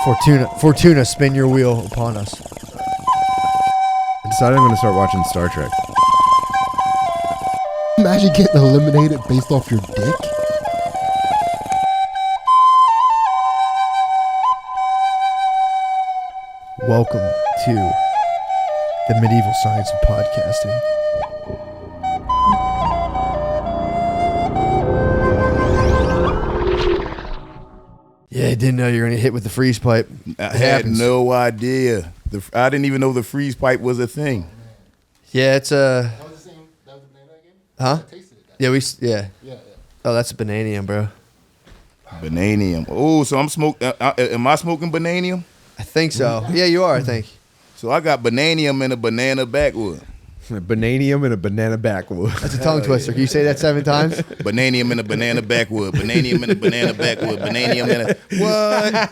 Fortuna, spin your wheel upon us. I decided I'm going to start watching Star Trek. Imagine getting eliminated based off your dick. Welcome to the medieval science of podcasting. Yeah, I didn't know you were going to hit with the freeze pipe. I had no idea. I didn't even know the freeze pipe was a thing. Yeah, it's a... That was the banana game? Huh? I tasted it. Yeah. Yeah. Oh, that's a bananium, bro. Bananium. Oh, so I'm smoking. Am I smoking bananium? I think so. Yeah, you are, I think. So I got bananium and a banana backwood. A bananium and a banana backwood. That's a tongue twister. Can you say that 7 times? Bananium and a banana backwood. Bananium and a banana backwood. Bananium and a... What?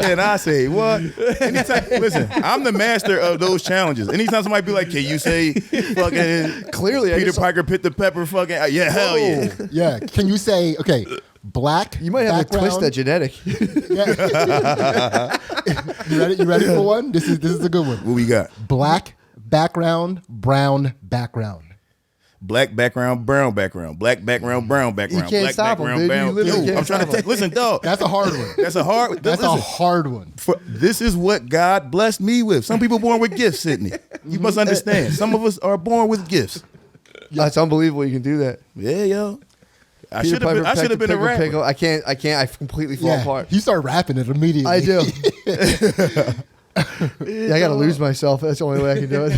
Can I say what? Listen, I'm the master of those challenges. Anytime somebody be like, can you say fucking... Clearly, Peter Piper pit the pepper fucking... Yeah, hell yeah. Yeah. Can you say, okay, black You might have to twist that genetic. Yeah. You ready for one? This is a good one. What we got? Black background, brown background. Black background, brown background. Black background, brown background. You can't Black stop 'em, background, dude. You brown. literally Yo, can't I'm trying stop to take... Listen, dog. That's a hard one. That's a hard... That's listen, a hard one. This is what God blessed me with. Some people born with gifts, Sydney. You must understand. Some of us are born with gifts. That's unbelievable you can do that. Yeah, yo. I Peter should have Piper been a pickle, rapper. pickle. I can't. I completely fall Yeah. apart. You start rapping it immediately. I do. Yeah, I got to lose myself. That's the only way I can do it.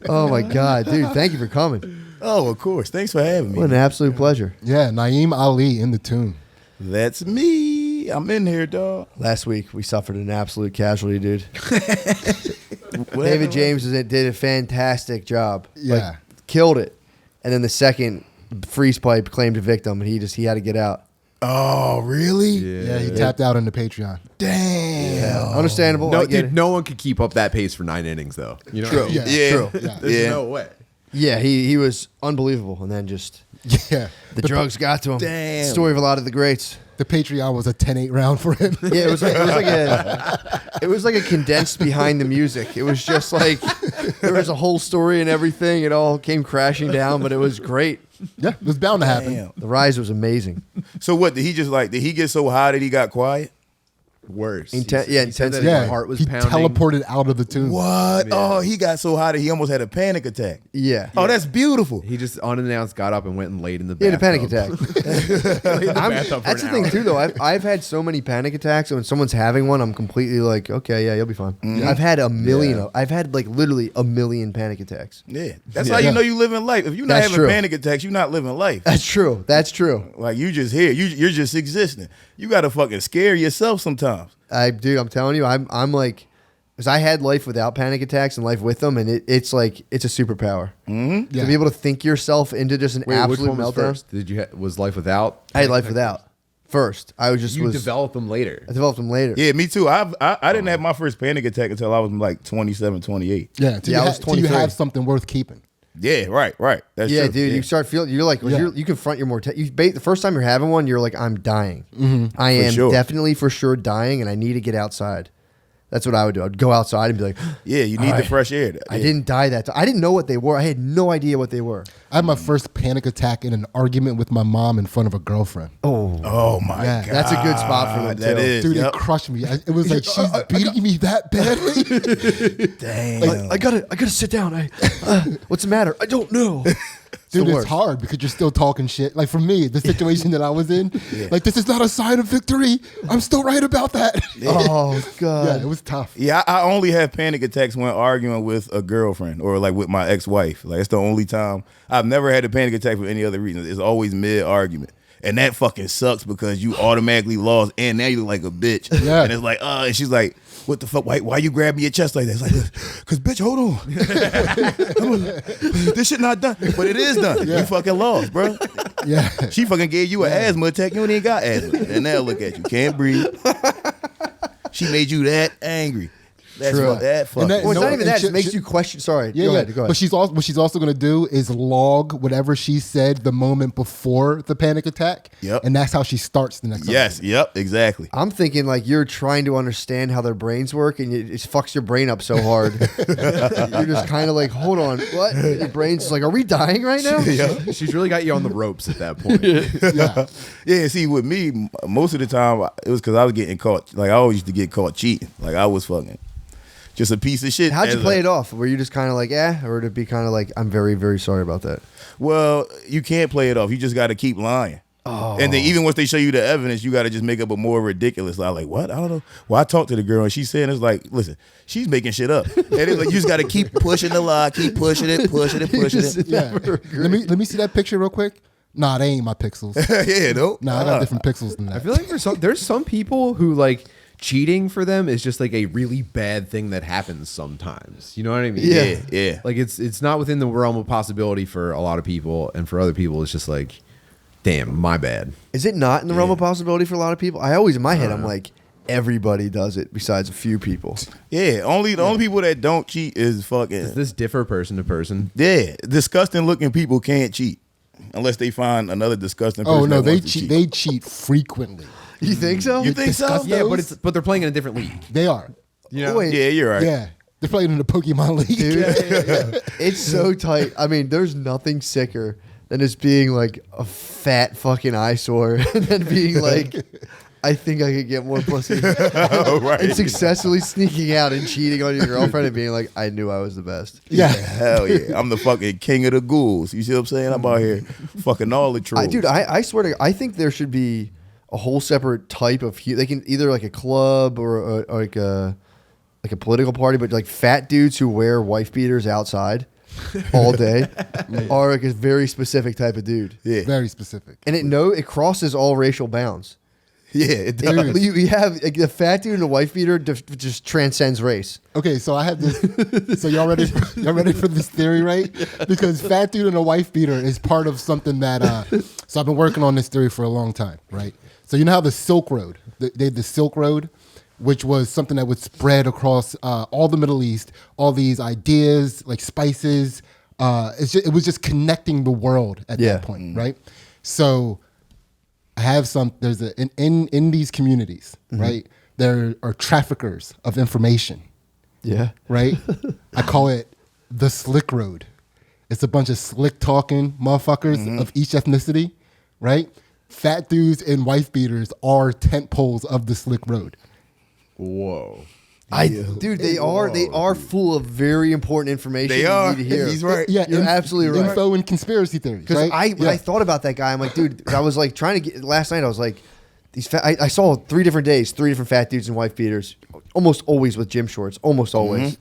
Oh, my God. Dude, thank you for coming. Oh, of course. Thanks for having What me. an absolute pleasure. Yeah, Naeem Ali in the tune. That's me. I'm in here, dog. Last week, we suffered an absolute casualty, dude. What David happened? James did a fantastic job. Yeah. Like, killed it. And then the second freeze pipe claimed a victim, and he had to get out. Oh, really? Yeah, he tapped out in the Patreon. Damn. Yeah, understandable. No, I get dude, it. no one could keep up that pace for 9 innings, though. You know True. what I mean? Yeah. Yeah. True. Yeah. There's Yeah. no way. Yeah, he was unbelievable. And then just Yeah. the drugs got to him. Damn. Story of a lot of the greats. The Patreon was a 10-8 round for him. Yeah, it was like a condensed behind the music. It was just like there was a whole story and everything. It all came crashing down, but it was great. Yeah, it was bound to happen. Damn. The rise was amazing. So what, did he get so high that he got quiet? Worse. Inten- He yeah, said that intensity. his Yeah, heart was he pounding. teleported out of the tune. What? Yeah. Oh, he got so high that he almost had a panic attack. Yeah. Oh, that's beautiful. He just unannounced got up and went and laid in the He had a bathtub. panic attack. That's the thing too, though. I've had so many panic attacks, and when someone's having one, I'm completely like, okay, yeah, you'll be fine. I've had a million. Yeah. I've had like literally a million panic attacks. Yeah. That's Yeah. how you know you living life. If you're not That's having true. panic attacks, you're not living life. That's true. That's true. Like you just here. You're just existing. You gotta fucking scare yourself sometimes. I'm telling you, I'm like, because I had life without panic attacks and life with them, and it's like it's a superpower Yeah. to be able to think yourself into just an Wait, which absolute one was meltdown. first? Did you was life without? I had life without first. I was You developed them later. I developed them later. Yeah, me too. I didn't have my first panic attack until I was like 27, 28. Yeah, till, Yeah, I you, was till you 23. have something worth keeping. Yeah, right. That's Yeah, true. dude, you start feeling. You're like, Yeah. you confront your mortality. The first time you're having one, you're like, I'm dying. I am sure. definitely for sure dying, and I need to get outside. That's what I would do. I'd go outside and be like, Yeah, you need All the right. fresh air. I didn't die that time. I didn't know what they were. I had no idea what they were. I had my first panic attack in an argument with my mom in front of a girlfriend. Oh my Yeah. god, That's a good spot for them, That too. is, Dude, yep. it crushed me. It was like, she's beating me that badly. Damn. I gotta sit down. What's the matter? I don't know. Dude, the it's worst. hard because you're still talking shit. Like for me, the situation that I was in, like this is not a sign of victory. I'm still right about that. Oh god. Yeah, it was tough. Yeah, I only have panic attacks when arguing with a girlfriend or like with my ex-wife. Like it's the only time. I've never had a panic attack for any other reason. It's always mid-argument. And that fucking sucks because you automatically lost and now you look like a bitch. Yeah. And it's like, and she's like, what the fuck? Why you grab me your chest like that? It's like, cause bitch, hold on. This shit not done. But it is done. Yeah. You fucking lost, bro. Yeah. She fucking gave you an asthma attack. You ain't even got asthma. And now look at you. Can't breathe. She made you that angry. That's True. that fucking. And that- Well, it's No, not even and that. she- It makes she- you question. Sorry. Yeah, Go yeah. ahead. Go ahead. But what she's also going to do is log whatever she said the moment before the panic attack. Yep. And that's how she starts the next Yes. episode. Yep. Exactly. I'm thinking like you're trying to understand how their brains work, and it fucks your brain up so hard. You're just kind of like, hold on, what? Your brain's just like, are we dying right now? She's really got you on the ropes at that point. Yeah. Yeah, see, with me, most of the time it was because I was getting caught. Like I always used to get caught cheating. Like I was fucking just a piece of shit. How'd you as play a- it off? Were you just kind of like, or would it be kind of like, I'm very, very sorry about that? Well, you can't play it off. You just got to keep lying. Oh. And then even once they show you the evidence, you got to just make up a more ridiculous lie. Like, what? I don't know. Well, I talked to the girl and she's saying, it's like, listen, she's making shit up. And it's like, you just got to keep pushing the lie, keep pushing it. Yeah. Let me see that picture real quick. Nah, they ain't my pixels. Yeah, no. Nah, I got different pixels than that. I feel like there's some people who like cheating for them is just like a really bad thing that happens sometimes. You know what I mean? Yeah. Yeah. Like it's not within the realm of possibility for a lot of people, and for other people, it's just like, damn, my bad. Is it not in the realm of possibility for a lot of people? I always, in my head, I'm like, everybody does it besides a few people. Yeah. The only people that don't cheat is fucking. Does this differ person to person? Yeah. Disgusting looking people can't cheat unless they find another disgusting person. Oh no, that they wants to cheat. They cheat frequently. You think so? You think so? Disgusting. Yeah, Those- but they're playing in a different league. They are. You know? Wait. Yeah, you're right. Yeah. They're playing in the Pokemon League. Dude, it's so tight. I mean, there's nothing sicker than just being like a fat fucking eyesore and then being like, I think I could get more pussy. Oh, right. And successfully sneaking out and cheating on your girlfriend and being like, I knew I was the best. Yeah. Hell yeah. I'm the fucking king of the ghouls. You see what I'm saying? I'm out here fucking all the trolls. Dude, I swear to God, I think there should be a whole separate type of they can either like a club or like a political party, but like fat dudes who wear wife beaters outside all day are like a very specific type of dude. Yeah. Very specific. And it crosses all racial bounds. Yeah, it does. You have like, the fat dude and the wife beater just transcends race. Okay, so I have this. So y'all ready? Y'all ready for this theory, right? Because fat dude and a wife beater is part of something that. So I've been working on this theory for a long time, right? So you know how the Silk Road, they had the Silk Road, which was something that would spread across all the Middle East, all these ideas like spices. It was just connecting the world at Yeah. that point, right? So I have in these communities, right? There are traffickers of information. Yeah. Right? I call it the Slick Road. It's a bunch of slick talking motherfuckers of each ethnicity, right? Fat dudes and wife beaters are tent poles of the Slick Road. Whoa. Dude, they are full of very important information They you are. need to hear. He's right. Yeah, You're absolutely right. Info and conspiracy theories. Because Right? when I thought about that guy, I'm like, dude, I was like trying to get last night. I was like, I saw 3 different days, 3 different fat dudes and wife beaters, almost always with gym shorts, almost always.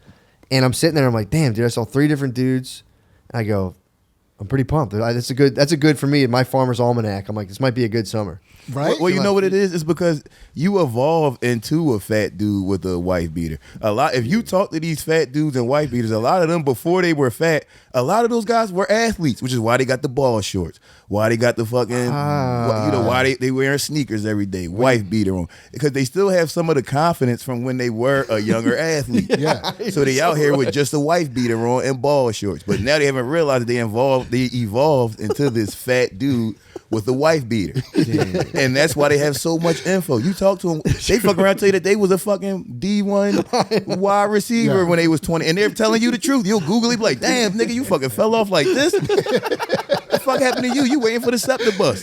And I'm sitting there, I'm like, damn, dude, I saw 3 different dudes. And I go, I'm pretty pumped. That's a good for me in my farmer's almanac. I'm like, this might be a good summer. Right? Well, you know what it is? It's because you evolve into a fat dude with a wife beater. If you talk to these fat dudes and wife beaters, a lot of them before they were fat, a lot of those guys were athletes, which is why they got the ball shorts, why they got the fucking, why they wearing sneakers every day, wife beater on, because they still have some of the confidence from when they were a younger athlete. Yeah. So they out here with just a wife beater on and ball shorts, but now they haven't realized that they evolved into this fat dude with a wife beater. And that's why they have so much info. You talk to them, they fuck around and tell you that they was a fucking D1 wide receiver when they was 20, and they're telling you the truth. You'll Google it, be like, damn, nigga, you fucking fell off like this? What the fuck happened to you? You waiting for the scepter bus.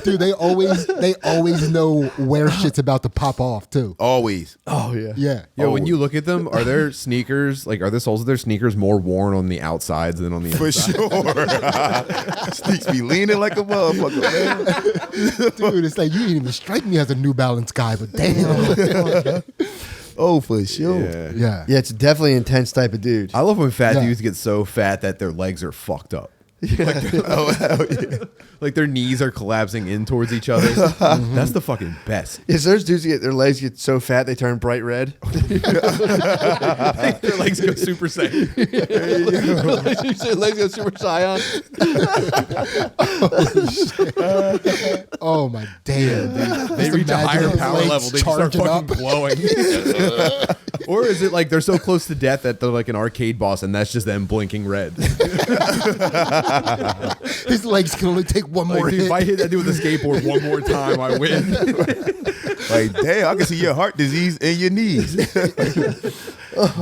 Dude, they always know where shit's about to pop off, too. Always. Oh, yeah. Yeah. Yo, when you look at them, are their sneakers, like, are the soles of their sneakers more worn on the outsides than on the For inside? sure. Sneaks be leaning like a motherfucker, man. Dude, it's like you didn't even strike me as a New Balance guy, but damn. Oh, for sure. Yeah. Yeah. Yeah, it's definitely an intense type of dude. I love when fat Yeah. dudes get so fat that their legs are fucked up. Oh, hell yeah. Like their knees are collapsing in towards each other. That's the fucking best. Is there's dudes that their legs get so fat they turn bright red? Their legs go super saiyan. Their legs go super saiyan. Oh my damn! Dude. They Just reach a imagine higher his power legs level. They just start charging fucking glowing. Or is it like they're so close to death that they're like an arcade boss and that's just them blinking red? His legs can only take one Like, more dude, hit. if I hit that dude with a skateboard one more time, I win. Like, damn, I can see your heart disease in your knees.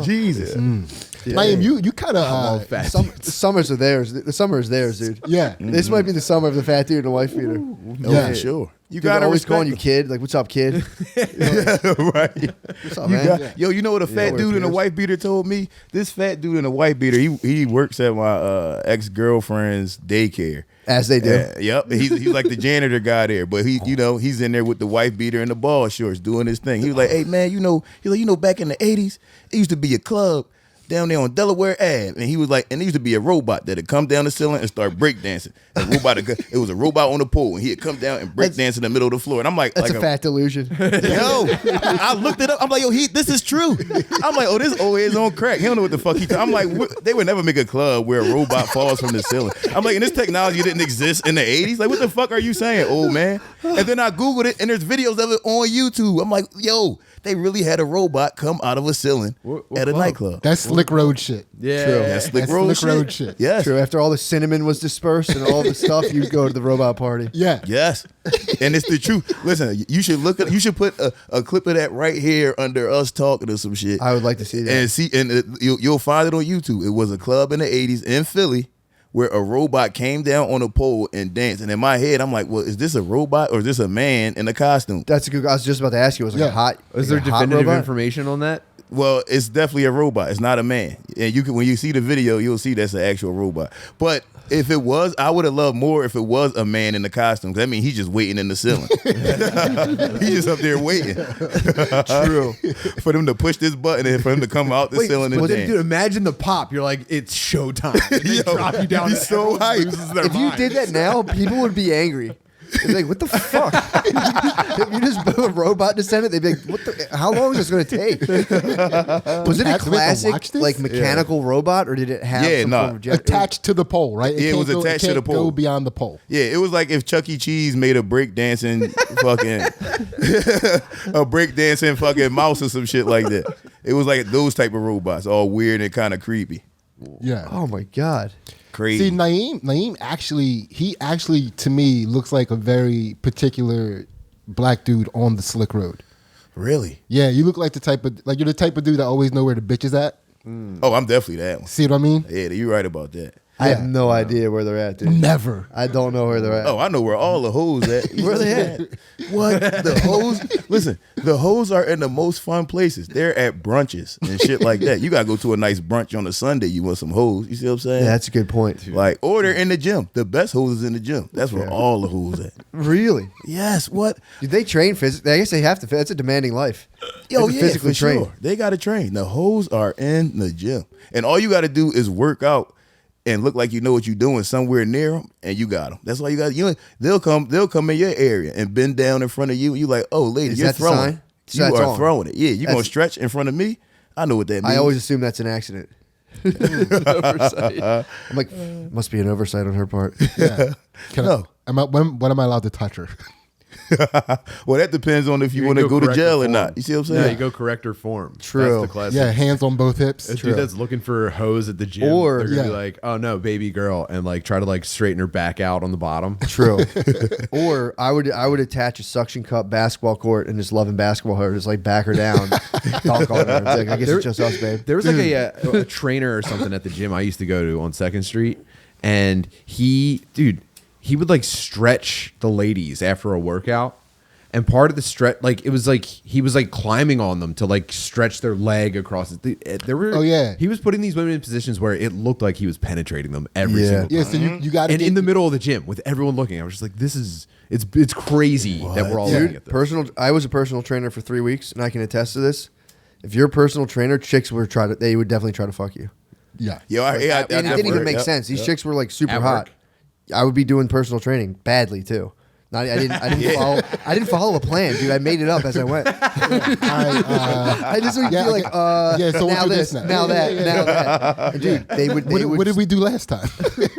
Jesus. Naeem, you kind all of fat. The summers are theirs. The summer is theirs, dude. yeah. This might be the summer of the fat dude and the wife beater. No, Yeah. for sure. You Dude, gotta always respect calling you them. kid. Like, what's up, kid? Right. What's up, You man? got- Yo, you know what a fat wear dude in a pierced. white beater told me? This fat dude in a white beater, he works at my ex-girlfriend's daycare. As they do. Yep. He's like the janitor guy there, but he's in there with the wife beater and the ball shorts doing his thing. He was like, "Hey man, he's like, back in the 80s, it used to be a club down there on Delaware Ave." And he was like, and there used to be a robot that'd come down the ceiling and start breakdancing. It was a robot on the pole, and he'd come down and breakdance in the middle of the floor. And I'm like, That's a fat delusion. Yo, I looked it up. I'm like, yo, this is true. I'm like, oh, this old is on crack. He don't know what the fuck I'm like, they would never make a club where a robot falls from the ceiling. I'm like, and this technology didn't exist in the 80s. Like, what the fuck are you saying, old man? And then I Googled it, and there's videos of it on YouTube. I'm like, yo, they really had a robot come out of a ceiling at a nightclub. That's slick road shit. Yeah. True. That's slick That's road slick shit. road shit. Yes. True. After all the cinnamon was dispersed and all the stuff, you go to the robot party. Yeah. Yes, and it's the truth. Listen, you should put a clip of that right here under us talking or some shit. I would like to see that. And you'll find it on YouTube. It was a club in the 80s in Philly where a robot came down on a pole and danced. And in my head, I'm like, well, is this a robot or is this a man in a costume? That's a good. I was just about to ask you. It was like Yeah. a hot. Is like there a hot definitive robot? information on that? Well, it's definitely a robot. It's not a man. And when you see the video, you'll see that's an actual robot. But if it was, I would have loved more if it was a man in the costume. 'Cause that means he's just waiting in the ceiling. He's just up there waiting. True. For them to push this button and for him to come out the ceiling and Well, then, dance. dude, imagine the pop. You're like, it's showtime. And they Yo, drop you down. he's and so everyone hyped. loses their If you mind. did that now, people would be angry. They'd be like, "What the fuck?" If you just put a robot descendant, they'd be like, "What the? How long is this going to take?" Was it a Have to classic, watch this? like mechanical robot, or did it have Yeah, some nah. form of jet? Attached to the pole, right? Yeah, it was can't attached to the can't pole. Go beyond the pole. Yeah, it was like if Chuck E. Cheese made a breakdancing fucking mouse or some shit like that. It was like those type of robots, all weird and kind of creepy. Yeah. Oh my god! Crazy. See, Naeem actually to me looks like a very particular black dude on the slick road. Really? Yeah, you look like you're the type of dude that always know where the bitch is at. Oh, I'm definitely that one. See what I mean? Yeah, you're right about that. I have Yeah. no idea where they're at, dude. Never. I don't know where they're at. Oh, I know where all the hoes at. Where they at? What? The hoes? Listen, the hoes are in the most fun places. They're at brunches and shit like that. You gotta go to a nice brunch on a Sunday. You want some hoes? You see what I'm saying? Yeah, that's a good point. like, or they're in the gym. The best hoes is in the gym. That's where all the hoes at. Really? Yes. What? Did they train physically? I guess they have to. That's a demanding life. Yo, They have to yeah, physically for train. sure. They gotta train. The hoes are in the gym, and all you gotta do is work out and look like you know what you're doing somewhere near them, and you got them. That's all you got. They'll come in your area and bend down in front of you. And you like, oh, lady, Is you're that the throwing. sign? So You that's are on. throwing it. Yeah, you gonna That's- stretch in front of me. I know what that means. I always assume that's an accident. Oversight. I'm like, must be an oversight on her part. Yeah. No. When am I allowed to touch her? Well, that depends on if you You want to go go to correct jail or form. not. You see what I'm saying? Yeah, you go correct or form. True. That's the classic. Yeah, hands on both hips. A dude that's looking for hose at the gym, Or- they're gonna be Yeah. like, "Oh no, baby girl," and like try to like straighten her back out on the bottom. True. Or I would attach a suction cup basketball court and just loving basketball her, just like back her down, dunk on her. It's like, I guess it's just us, babe. There was like a trainer or something at the gym I used to go to on 2nd Street, and he would like stretch the ladies after a workout. And part of the stretch, like it was like he was like climbing on them to like stretch their leg across it. There were, Oh, yeah. he was putting these women in positions where it looked like he was penetrating them every Yeah. single time. Yeah, so you got to And in the middle of the gym with everyone looking, I was just like, "This is it's crazy that we're all looking at this." I was a personal trainer for 3 weeks, and I can attest to this. If you're a personal trainer, chicks would they would definitely try to fuck you. Yeah. Yo, And it didn't even make sense. These chicks were like super At hot. work. I would be doing personal training badly too. I didn't follow a plan, dude. I made it up as I went. I just would feel like, so now we'll do this, this now that, now that. And dude, they would. What did we do last time?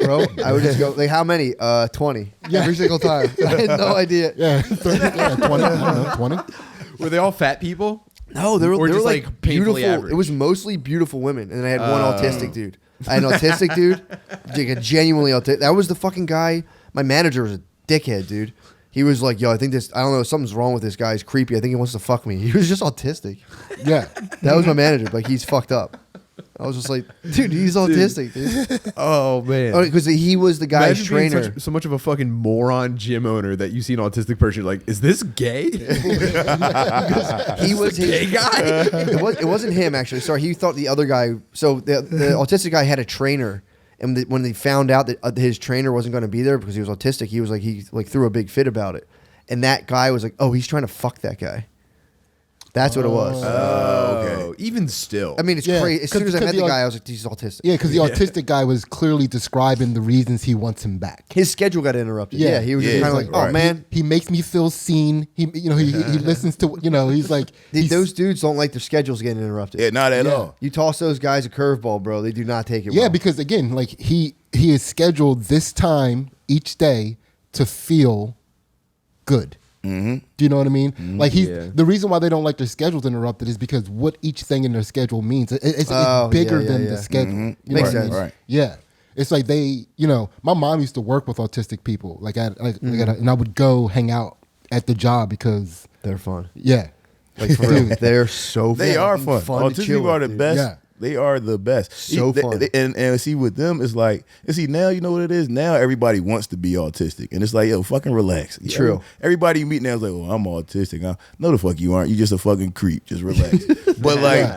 bro? I would just go like, how many? 20 every single time. I had no idea. Yeah, 30, 20. I don't know, 20. Were they all fat people? No, they were just, like painfully beautiful. average? It was mostly beautiful women, and I had one autistic dude. I had an autistic dude, like a genuinely autistic. That was the fucking guy. My manager was a dickhead, dude. He was like, yo, I think this, I don't know, something's wrong with this guy. He's creepy. I think he wants to fuck me. He was just autistic. Yeah. That was my manager. Like, he's fucked up. I was just like, dude, he's autistic, dude. Oh man. Because he was the guy's Imagine being trainer. so much of a fucking moron gym owner that you see an autistic person, you're like, is this gay? He was his gay guy. It wasn't him, actually. Sorry, he thought the other guy. So the autistic guy had a trainer. And when they found out that his trainer wasn't going to be there because he was autistic, he threw a big fit about it. And that guy was like, "Oh, he's trying to fuck that guy." That's what it was. Oh, even still. I mean, it's Yeah, crazy. As soon as I met the the guy, I was like, "He's autistic." Yeah, because the autistic guy was clearly describing the reasons he wants him back. His schedule got interrupted. Yeah. Yeah, he was just Yeah, kind of he's like, "Oh like, man." He makes me feel seen. He listens to, he's like, Those dudes don't like their schedules getting interrupted. Yeah, not at Yeah. all. You toss those guys a curveball, bro. They do not take it. yeah, well. because again, like he is scheduled this time each day to feel good. Mm-hmm. Do you know what I mean? Like the reason why they don't like their schedules interrupted is because what each thing in their schedule means. It's bigger than the schedule. You know Makes what I mean? sense. Right. Yeah. It's like my mom used to work with autistic people, and I would go hang out at the job because they're fun. yeah, Like for real, they're so. They are fucking fun. to Autistic chill people are with, the dude. best. Yeah. They are the best. So fun. And see with them, it's like, and see now, you know what it is? Now everybody wants to be autistic. And it's like, yo, fucking relax. True. Everybody you meet now is like, well, I'm autistic. Huh? No, the fuck you aren't. You just a fucking creep. Just relax. But like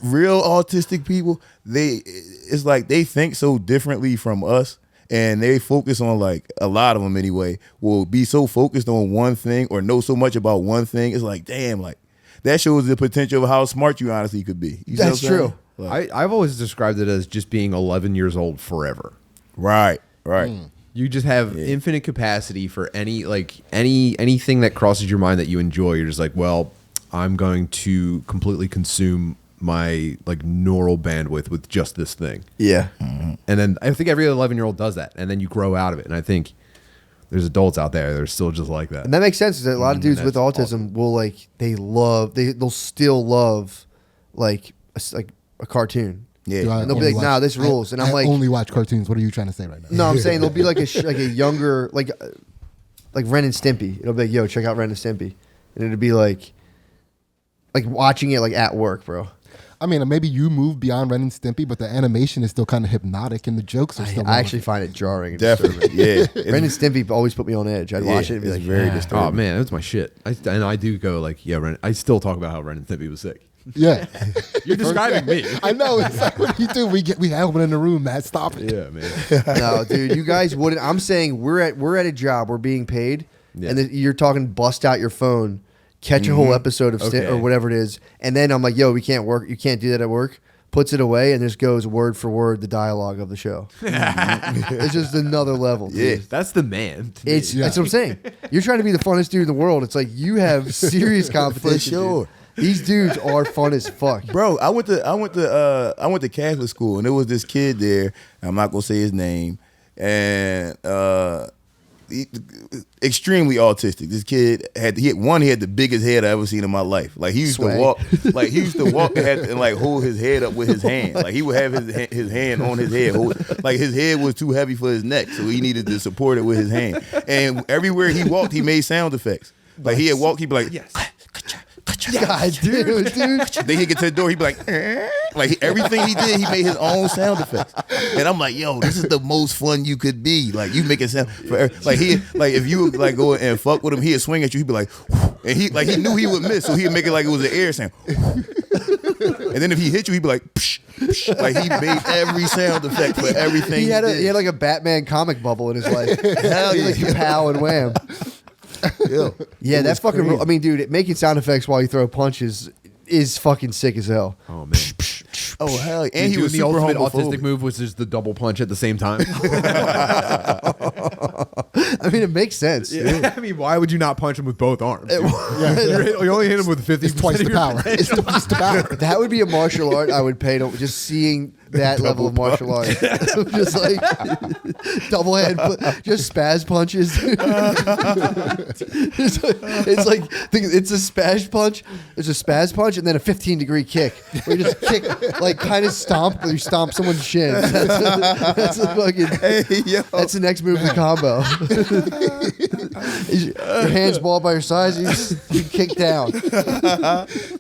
real autistic people, it's like they think so differently from us. And they focus on, like, a lot of them anyway, will be so focused on one thing or know so much about one thing. It's like, damn, like, that shows the potential of how smart you honestly could be. You see That's what I'm saying? true. Like, I've always described it as just being 11 years old forever. right. You just have infinite capacity for anything that crosses your mind that you enjoy. You're just like, well, I'm going to completely consume my like neural bandwidth with just this thing. Yeah. And then I think every 11-year-old does that, and then you grow out of it. And I think there's adults out there that are still just like that. And that makes sense. 'Cause a lot of dudes with That's autism will like they'll still love like a cartoon. Yeah. Do I And they'll be only like, nah, this rules. And I'm I like, only watch cartoons. What are you trying to say right now? no, I'm saying there'll be like a younger like Ren and Stimpy. It'll be like, yo, check out Ren and Stimpy, and it'll be like watching it like at work, bro. I mean, maybe you move beyond Ren and Stimpy, but the animation is still kind of hypnotic, and the jokes are still. I actually find it jarring. And Definitely. disturbing. Yeah. Ren and Stimpy always put me on edge. I'd watch it and be it's like, very "Ah." disturbing. Oh man, that's my shit. And I do go like, yeah, Ren. I still talk about how Ren and Stimpy was sick. Yeah, You're describing me. I know. It's like, what do you do? We have one in the room, Matt. Stop it. Yeah, man. No, dude, you guys wouldn't. I'm saying we're at a job. We're being paid, Yeah. and you're talking bust out your phone, catch a whole episode of Okay. or whatever it is, and then I'm like, yo, we can't work. You can't do that at work. Puts it away and just goes word for word the dialogue of the show. It's just another level. Dude. Yeah. That's the man. to me. It's that's what I'm saying. You're trying to be the funnest dude in the world. It's like you have serious competition. sure. Dude. These dudes are fun as fuck. Bro, I went to Catholic school, and there was this kid there. I'm not gonna say his name, and extremely autistic. This kid had he had the biggest head I ever seen in my life. Like he used Swag. to walk and like hold his head up with his hand. Like he would have his hand on his head. Like his head was too heavy for his neck, so he needed to support it with his hand. And everywhere he walked, he made sound effects. Like he had walked, he'd be like, Yes. God, dude. Then he'd get to the door, he'd be like, everything he did, he made his own sound effects. And I'm like, yo, this is the most fun you could be. Like you make it sound if you like go and fuck with him, he'd swing at you, he'd be like, and he knew he would miss, so he'd make it like it was an air sound. And then if he hit you, he'd be like, psh, psh. Like he made every sound effect for everything. He had did. like a Batman comic bubble in his life. Hell yeah. Like pow and wham. Yeah, that fucking. I mean, dude, making sound effects while you throw punches is fucking sick as hell. Oh man. Oh hell! Yeah. And he Dude, was the super ultimate homophobic. autistic move was just the double punch at the same time. I mean, it makes sense. dude. I mean, why would you not punch him with both arms? dude? Yeah. You only hit him with 50. It's twice the power. It's twice the power. That would be a martial art I would pay to just seeing that level of martial art. Just like double hand, just spaz punches. It's like it's a spaz punch. It's a spaz punch and then a 15-degree kick. Where you just kick, like kind of stomp, but you stomp someone's shin. That's a fucking. Hey, yo. That's the next move in the combo. Your hands ball by your sides, you kick down.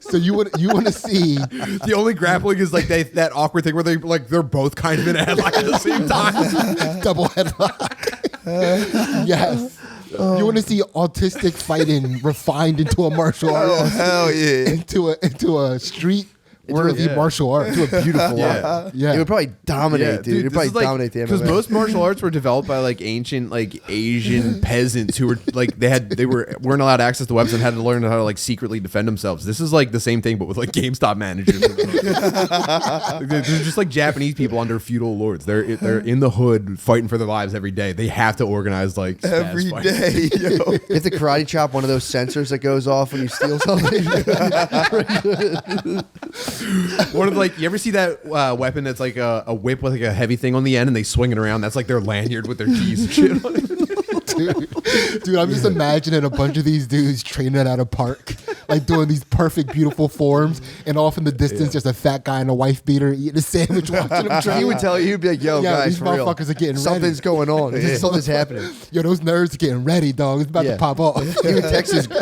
So you want to see The only grappling is like that awkward thing where they're both kind of in a headlock at the same time. double headlock. Yes. You want to see autistic fighting refined into a martial art, Oh hell yeah! into a street worthy martial art, into a beautiful art. Yeah, It would probably dominate, dude. It would this is probably dominate the MMA. because most martial arts were developed by like ancient like Asian peasants who were like weren't allowed access to weapons and had to learn how to like secretly defend themselves. This is like the same thing, but with like GameStop managers. They're just like Japanese people under feudal lords. They're in the hood fighting for their lives every day. They have to organize like spaz Every fights. day, yo. You have to karate chop one of those sensors that goes off when you steal something. One of like, you ever see that weapon that's like a whip with like a heavy thing on the end and they swing it around? That's like their lanyard with their keys and shit on it. dude, I'm just imagining a bunch of these dudes training at a park, like doing these perfect, beautiful forms, and off in the distance, just a fat guy and a wife beater eating a sandwich, watching them train. He would tell you, he'd be like, "Yo, Yeah, guys, these for real, motherfuckers are getting ready. something's going on. Something's happening." Yo, those nerds are getting ready, dog. It's about to pop off. He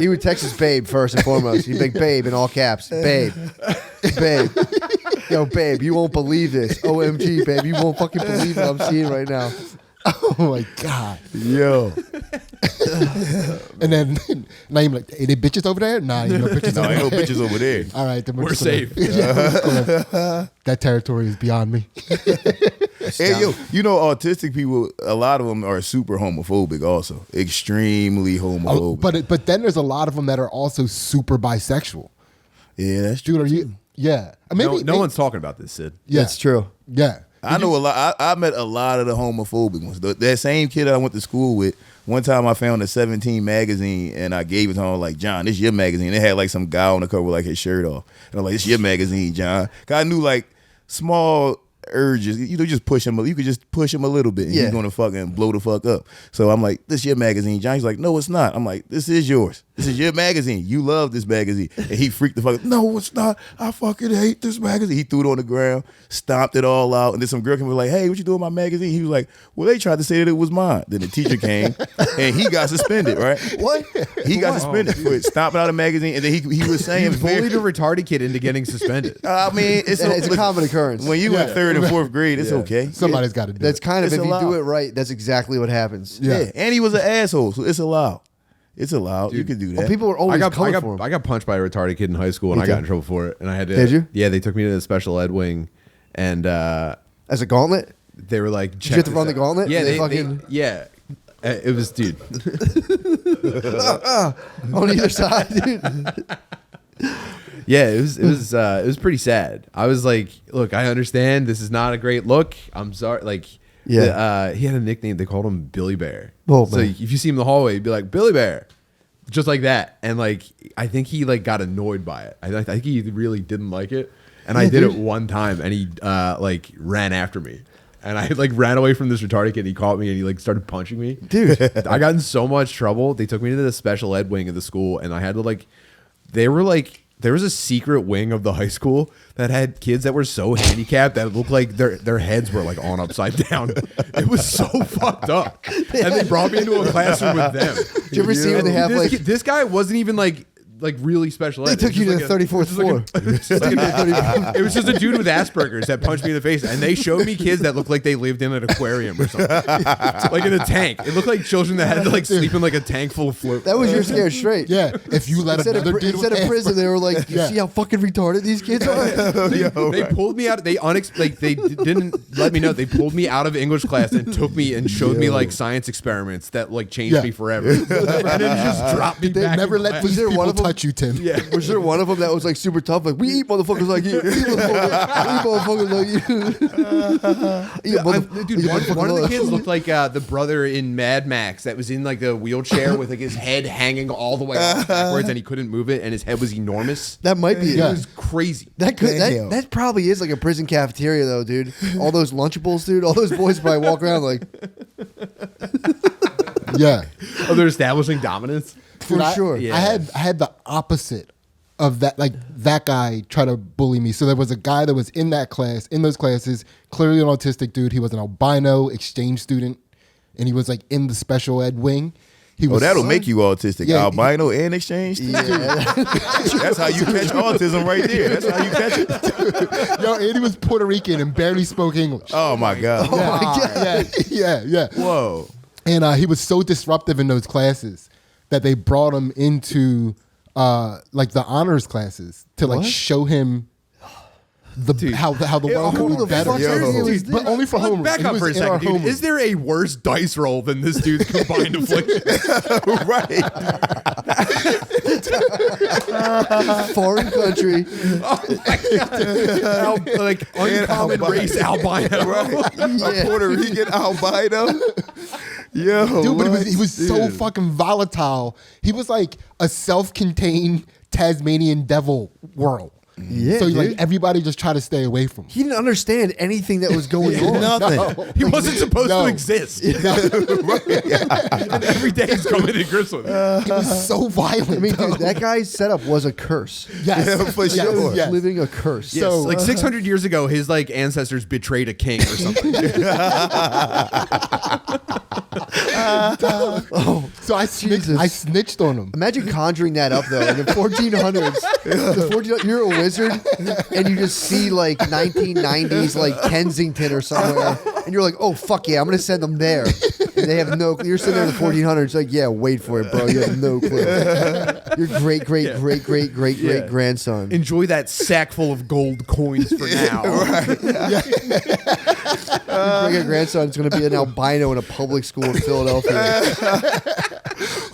would text his babe first and foremost. He'd be like, "Babe," in all caps, "Babe, babe, yo, babe, you won't believe this. OMG, babe, you won't fucking believe what I'm seeing right now." Oh my god. Yo. And then now you're like, hey, they bitches over there? Nah, you know bitches No, over ain't no there. bitches over there. All right, then We're just gonna- safe. Yeah, we're just gonna- that territory is beyond me. Hey, yo, you know, autistic people, a lot of them are super homophobic also. Extremely homophobic. But then there's a lot of them that are also super bisexual. Yeah, that's true. Dude, are you? Yeah. Maybe, No one's talking about this, Sid. Yeah. That's true. Yeah. I know a lot. I met a lot of the homophobic ones. That same kid I went to school with, one time I found a 17 magazine and I gave it to him like, "John, this is your magazine." It had like some guy on the cover with like his shirt off. And I'm like, "This is your magazine, John." 'Cause I knew like small urges, you know, just push him. You could just push him a little bit and Yeah. he's gonna fucking blow the fuck up. So I'm like, "This is your magazine, John." He's like, "No, it's not." I'm like, "This is yours. This is your magazine. You love this magazine." And he freaked the fuck out. "No, it's not. I fucking hate this magazine." He threw it on the ground, stomped it all out, and then some girl came and was like, "Hey, what you doing with my magazine?" He was like, "Well, they tried to say that it was mine." Then the teacher came and he got suspended, right? What? He got suspended for stomping out a magazine, and then he was saying, Bullied a retarded kid into getting suspended. I mean, it's It's a common occurrence. when you in third and fourth grade, it's okay. Somebody's got to do That's it. kind of, It's if you do allowed. it right, that's exactly what happens. Yeah. And he was an asshole, so it's allowed. It's allowed. You can do that. Well, people were always coming for him. I got punched by a retarded kid in high school and Me I got too. in trouble for it. And I had to. Did you? Yeah, they took me to the special ed wing, and As a gauntlet? they were like, Did you have to run the gauntlet? Yeah, They they fucking- yeah. It was, dude. On either side, dude. Yeah, it was pretty sad. I was like, look, I understand this is not a great look. I'm sorry. Like, Yeah. he had a nickname. They called him Billy Bear. Oh, so man. if you see him in the hallway, you'd be like, Billy Bear. Just like that. And like, I think he like got annoyed by it. I think he really didn't like it. And I did it one time and he like ran after me. And I like ran away from this retarded kid and he caught me and he like started punching me. Dude. I got in so much trouble. They took me to the special ed wing of the school and I had to like, they were like, there was a secret wing of the high school that had kids that were so handicapped that it looked like their heads were like on upside down. It was so fucked up. And they brought me into a classroom with them. Did you ever see when they have this, like... this guy wasn't even like really special ed. They took you to the 34th floor. It was just a dude with Asperger's that punched me in the face, and they showed me kids that looked like they lived in an aquarium or something, like in a tank. It looked like children that had to like sleep in like a tank full of float. That was your scared straight. Yeah, if you let Instead of, another dude instead with of prison, they were like, "You Yeah. see how fucking retarded these kids are?" They pulled me out. They didn't let me know. They pulled me out of English class and took me and showed me like science experiments that like changed Yeah. me forever. And then just dropped me They back. never in let class. these Was there people one of them touch you, Tim. Yeah. Was there one of them that was like super tough? Like, we eat motherfuckers like you. We eat motherfuckers like you. Dude, one of the kids looked like the brother in Mad Max that was in like the wheelchair with like his head hanging all the way backwards and he couldn't move it and his head was enormous. That might be It it. was crazy. That probably is like a prison cafeteria though, dude. All those Lunchables, dude. All those boys probably walk around like Yeah. Oh, they're establishing dominance? for Dude, sure. Yeah. I had the opposite of that. Like that guy tried to bully me. So there was a guy that was in that class, in those classes, clearly an autistic dude. He was an albino exchange student, and he was like in the special ed wing. He was that'll make you autistic. Yeah, Albino and exchange. Yeah. That's how you catch autism right there. That's how you catch it. Yo, and he was Puerto Rican and barely spoke English. Oh my god. Oh my God. Yeah. Whoa. And he was so disruptive in those classes that they brought him into like the honors classes to like What? show him how the world who could the be better. fuck is this? But only for homeroom. Back He up was for a in our second, dude. homeroom. Is there a worse dice roll than this dude's combined affliction? Right. Foreign country. Like uncommon race albino. Right. Yeah. Puerto Rican albino. Yo. Dude, but what? he was so Dude. fucking volatile. He was like a self-contained Tasmanian devil world. Yeah, so like dude. everybody just tried to stay away from him. He didn't understand anything that was going on. Nothing. He wasn't supposed No. to exist. And every day he's coming to grips with it. He was so violent. I mean, though. dude, that guy's setup was a curse. yes, Yeah, for yes, sure. yes. Living a curse. Yes, So- like 600 years ago, his like ancestors betrayed a king or something. So I Jesus. snitched on him. Imagine conjuring that up though in the 1400s. You're a wizard and you just see like 1990s like Kensington or somewhere, and you're like, oh fuck yeah, I'm gonna send them there. And they have no. You're sitting there in the 1400s, like yeah, wait for it, bro. You have no clue. Your great grandson. Enjoy that sack full of gold coins for now. Your great grandson's gonna be an albino in a public school in Philadelphia.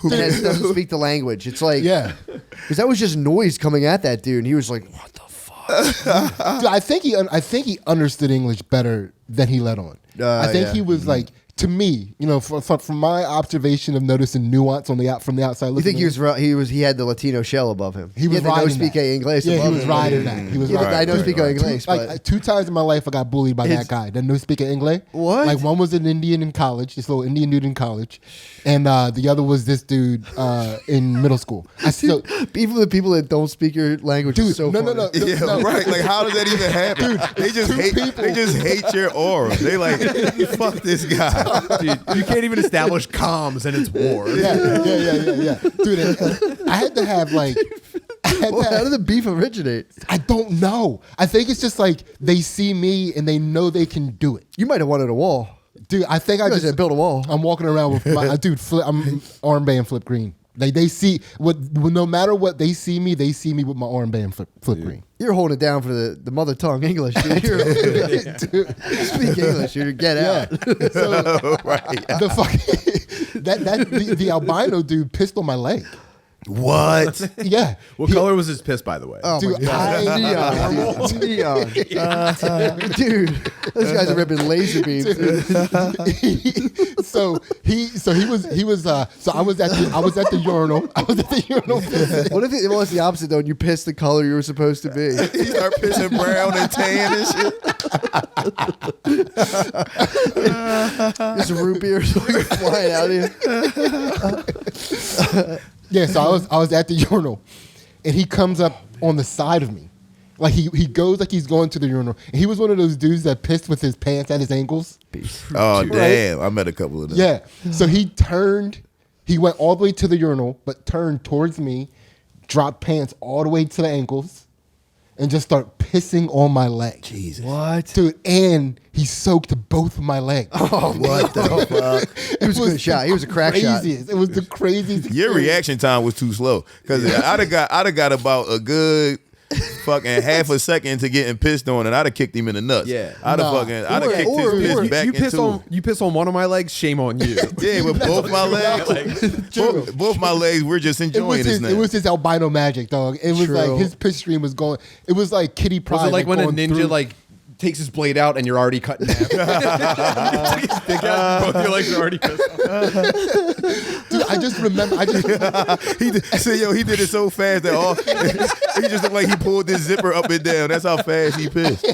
Who doesn't speak the language. It's like because that was just noise coming at that dude, and he was like, what the fuck? Dude, I think he understood English better than he let on. I think yeah. he was like, to me, you know, from my observation of noticing nuance on from the outside. You looking think in, he had the Latino shell above him? He was had the no riding speak that. English. Yeah, above he was him. riding that. He was Yeah, riding I don't that. speak English, but Like 2 times in my life, I got bullied by that guy. That no speak English. What? Like one was an Indian in college, this little Indian dude in college, and the other was this dude in middle school. even the people that don't speak your language, Dude, is so no, funny. Yeah, no. right. Like, how does that even happen? They just hate. people. They just hate your aura. They like, fuck this guy. Dude, you can't even establish comms and it's war. Yeah. Dude, I had to have like. Well, how did the beef originate? I don't know. I think it's just like they see me and they know they can do it. You might have wanted a wall. Dude, I think I You guys just had built a wall. I'm walking around with my I'm armband flip green. They see no matter what they see me with my armband flip green. You're holding it down for the mother tongue English, dude. Dude, Speak English, dude. Get out. so Right. the fucking the albino dude pissed on my leg. What? Yeah. What color was his piss, by the way? Oh Dude, my god, neon. Dude, those guys are ripping laser beams. so I was at the urinal. I was at the urinal. What if it was the opposite though? And you pissed the color you were supposed to be. He start pissing brown and tan and shit. Just root beer flying out of you. Yeah, so I was at the urinal, and he comes up on the side of me, like he goes like he's going to the urinal. And he was one of those dudes that pissed with his pants at his ankles. Oh damn! I met a couple of them. Yeah, so he went all the way to the urinal, but turned towards me, dropped pants all the way to the ankles, and just start pissing on my leg. Jesus. What? Dude, and he soaked both of my legs. Oh, what the fuck? He was a good shot. He was a crack shot. Craziest. It was the craziest. Your experience. reaction time was too slow because I'd have got about a good fucking half a second to getting pissed on, and I'd have kicked him in the nuts. Yeah. I'd have kicked his piss back into him. You piss on one of my legs, shame on you. Yeah, with both my legs, both my legs, we're just enjoying this now. It was his albino magic, dog. It was True. like his piss stream was going. It was like Kitty Pryde. Was it like when a going ninja through- like takes his blade out and you're already cutting half? Take his dick out, both your legs are already pissed off. Dude, I just remember. He did it so fast that he just looked like he pulled this zipper up and down. That's how fast he pissed.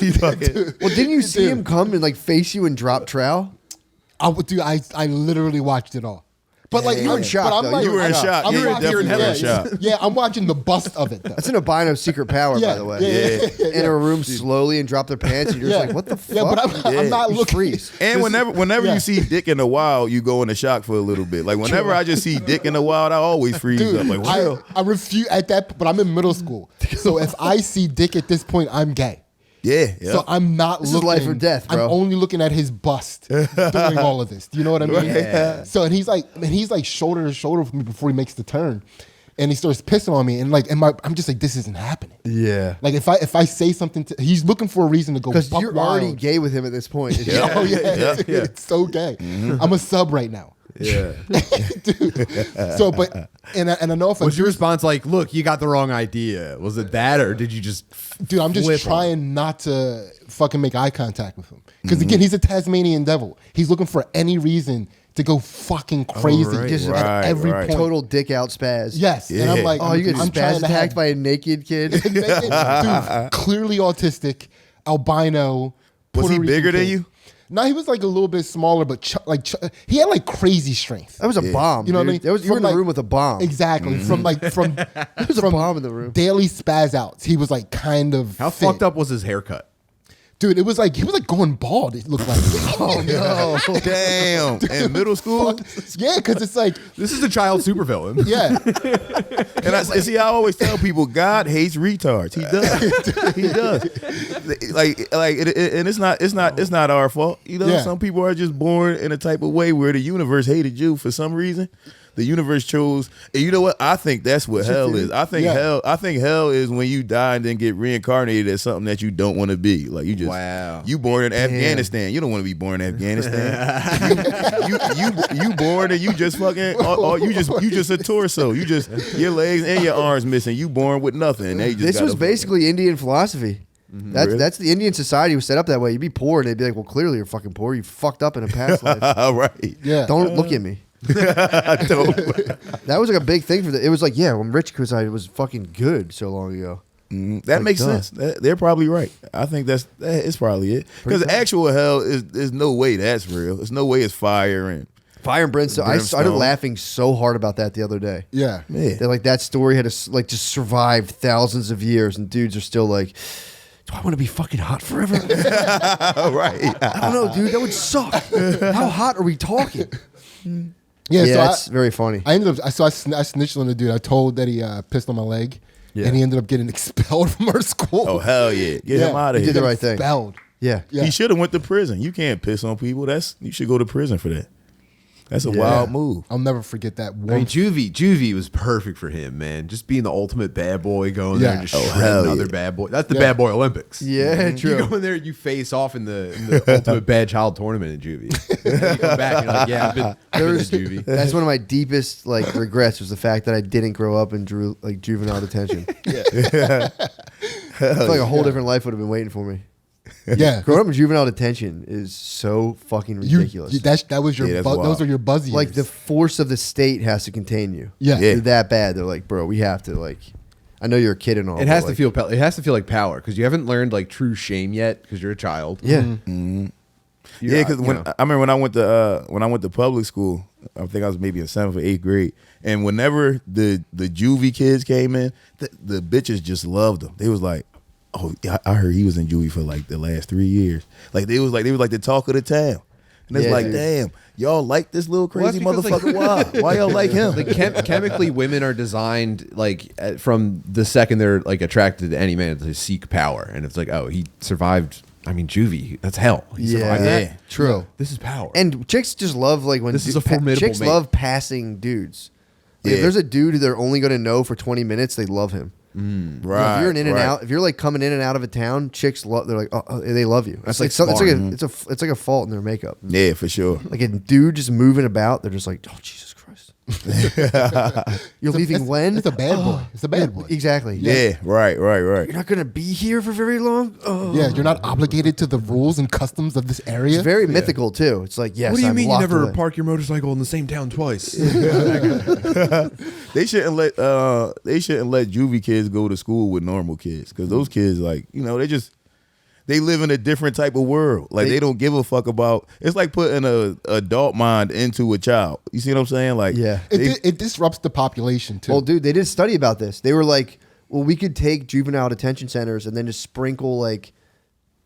He fucking. Well, didn't you see him come and like face you and drop trowel? I literally watched it all. But like You were in shock, but I'm though. like, You were in shock. Yeah, you were watching- definitely in shock. Yeah, I'm watching the bust of it though. That's an albino secret power, by the way. Yeah. In a room slowly and drop their pants, and you're just like, what the fuck? Yeah, but I'm not You looking. freeze. And whenever Yeah. you see Dick in the wild, you go into shock for a little bit. Like whenever I just see Dick in the wild, I always freeze Dude, up. Like, well, I refuse at that, but I'm in middle school. So if I see Dick at this point, I'm gay. yeah. So I'm not This is looking. life or death, bro. I'm only looking at his bust during all of this. Do you know what I mean? Yeah. So and he's like shoulder to shoulder with me before he makes the turn, and he starts pissing on me, and like, I'm just like, this isn't happening. Yeah. Like if I say something, he's looking for a reason to go. Because buck you're wild. already gay with him at this point. Yeah. Oh yeah, Yeah. it's so gay. I'm a sub right now. Yeah. Dude. So, but and I know if Was your response like, look, you got the wrong idea? Was it that, or did you just dude, I'm just flip him? trying not to fucking make eye contact with him because again, he's a Tasmanian devil. He's looking for any reason to go fucking crazy right. Just at every right. point. Total dick out spaz. Yes, and I'm Yeah. like, Oh, you get I'm trying spaz to attacked have, by a naked kid? dude, clearly autistic, albino. Was he Puerto Rican bigger than kid. you? No, he was like a little bit smaller, but he had like crazy strength. That was a bomb. You know what I mean? Dude. You were in From, the room with a bomb. Exactly. From There was a bomb in the room. daily spaz outs. He was like kind of How fit. fucked up was his haircut? Dude, it was like he was like going bald. It looked like. Oh, no. Damn. In middle school? Yeah, because it's like This is a child supervillain. yeah. And I always tell people, God hates retards. He does. He does. And it's not our fault. You know, Yeah. some people are just born in a type of way where the universe hated you for some reason. The universe chose, and you know what? I think that's what hell is. I think hell is when you die and then get reincarnated as something that you don't want to be. Like you just you born in Afghanistan. You don't want to be born in Afghanistan. you born and you just fucking you just a torso. You just your legs and your arms missing. You born with nothing. And they just This gotta was fucking- basically Indian philosophy. Really? That's the Indian society was set up that way. You'd be poor, and they'd be like, "Well, clearly you're fucking poor. You fucked up in a past life. right. Yeah. Don't look at me." That was like a big thing for the. It was like, yeah, I'm rich because I was fucking good so long ago. That makes duh. sense. They're probably right. I think that's probably it. Because actual hell is no way that's real. There's no way it's fire and Fire and brimstone. I started Brimstone. laughing so hard about that the other day. Yeah. yeah. That like that story had like just survived thousands of years, and dudes are still like, "Do I want to be fucking hot forever?" right. I don't know, dude. That would suck. How hot are we talking? Yeah. Yeah, so that's very funny. I ended up. I snitched on the dude. I told that he pissed on my leg, Yeah. and he ended up getting expelled from our school. Oh hell yeah. Get him out of He here. did the right thing. Expelled. Yeah. Yeah. He should have went to prison. You can't piss on people. You should go to prison for that. That's a wild move. I'll never forget that I one. mean, Juvie was perfect for him, man. Just being the ultimate bad boy, going there Yeah. and just Oh, shredding hell other yeah. bad boy. That's the Yeah. bad boy Olympics. Yeah, true. You go in there, you face off in the ultimate bad child tournament in Juvie. And you come back and you're like, yeah, I've been There's- to Juvie. That's one of my deepest like regrets was the fact that I didn't grow up in juvenile detention. I feel like a whole different life would have been waiting for me. Yeah. Growing up in juvenile detention is so fucking ridiculous. That was your. Yeah, that's those wild. are your buzz years. Like the force of the state has to contain you. Yeah. Yeah. You're that bad. They're like, bro, we have to like. I know you're a kid and all. It has but, to like, feel. It has to feel like power because you haven't learned like true shame yet because you're a child. Yeah. Mm-hmm. You're, Yeah, because you know. I remember when I went to public school, I think I was maybe in 7th or 8th grade, and whenever the juvie kids came in, the bitches just loved them. They was like, "Oh, yeah, I heard he was in juvie for like the last 3 years." Like they was like the talk of the town, and it's Yeah, like, dude. damn, y'all like this little Well, that's crazy because, like- motherfucker? Why y'all like him? Like chemically, women are designed like from the second they're like attracted to any man to seek power, and it's like, oh, he survived. I mean, juvie, that's hell. He survived Yeah. that. True. This is power. And chicks just love like when This is a formidable chicks mate. love passing dudes. Like, Yeah. If there's a dude who they're only going to know for 20 minutes, they love him. Right. If you're an in and right. out, if you're like coming in and out of a town, chicks love. They're like, oh, they love you. It's like smart. it's like a fault in their makeup. Yeah, for sure. Like a dude just moving about, they're just like, oh Jesus Christ. You're leaving when? It's a bad boy. It's a bad boy. Exactly. Yeah, right. You're not gonna be here for very long. Oh. Yeah, you're not obligated to the rules and customs of this area. It's very mythical too. It's like, yes. What do you I'm mean you locked never away. park your motorcycle in the same town twice? They shouldn't let juvie kids go to school with normal kids because those kids, like, you know, they live in a different type of world. Like they don't give a fuck about. It's like putting a adult mind into a child. You see what I'm saying? Like, Yeah. It disrupts the population too. Well, dude, they did a study about this. They were like, well, we could take juvenile detention centers and then just sprinkle like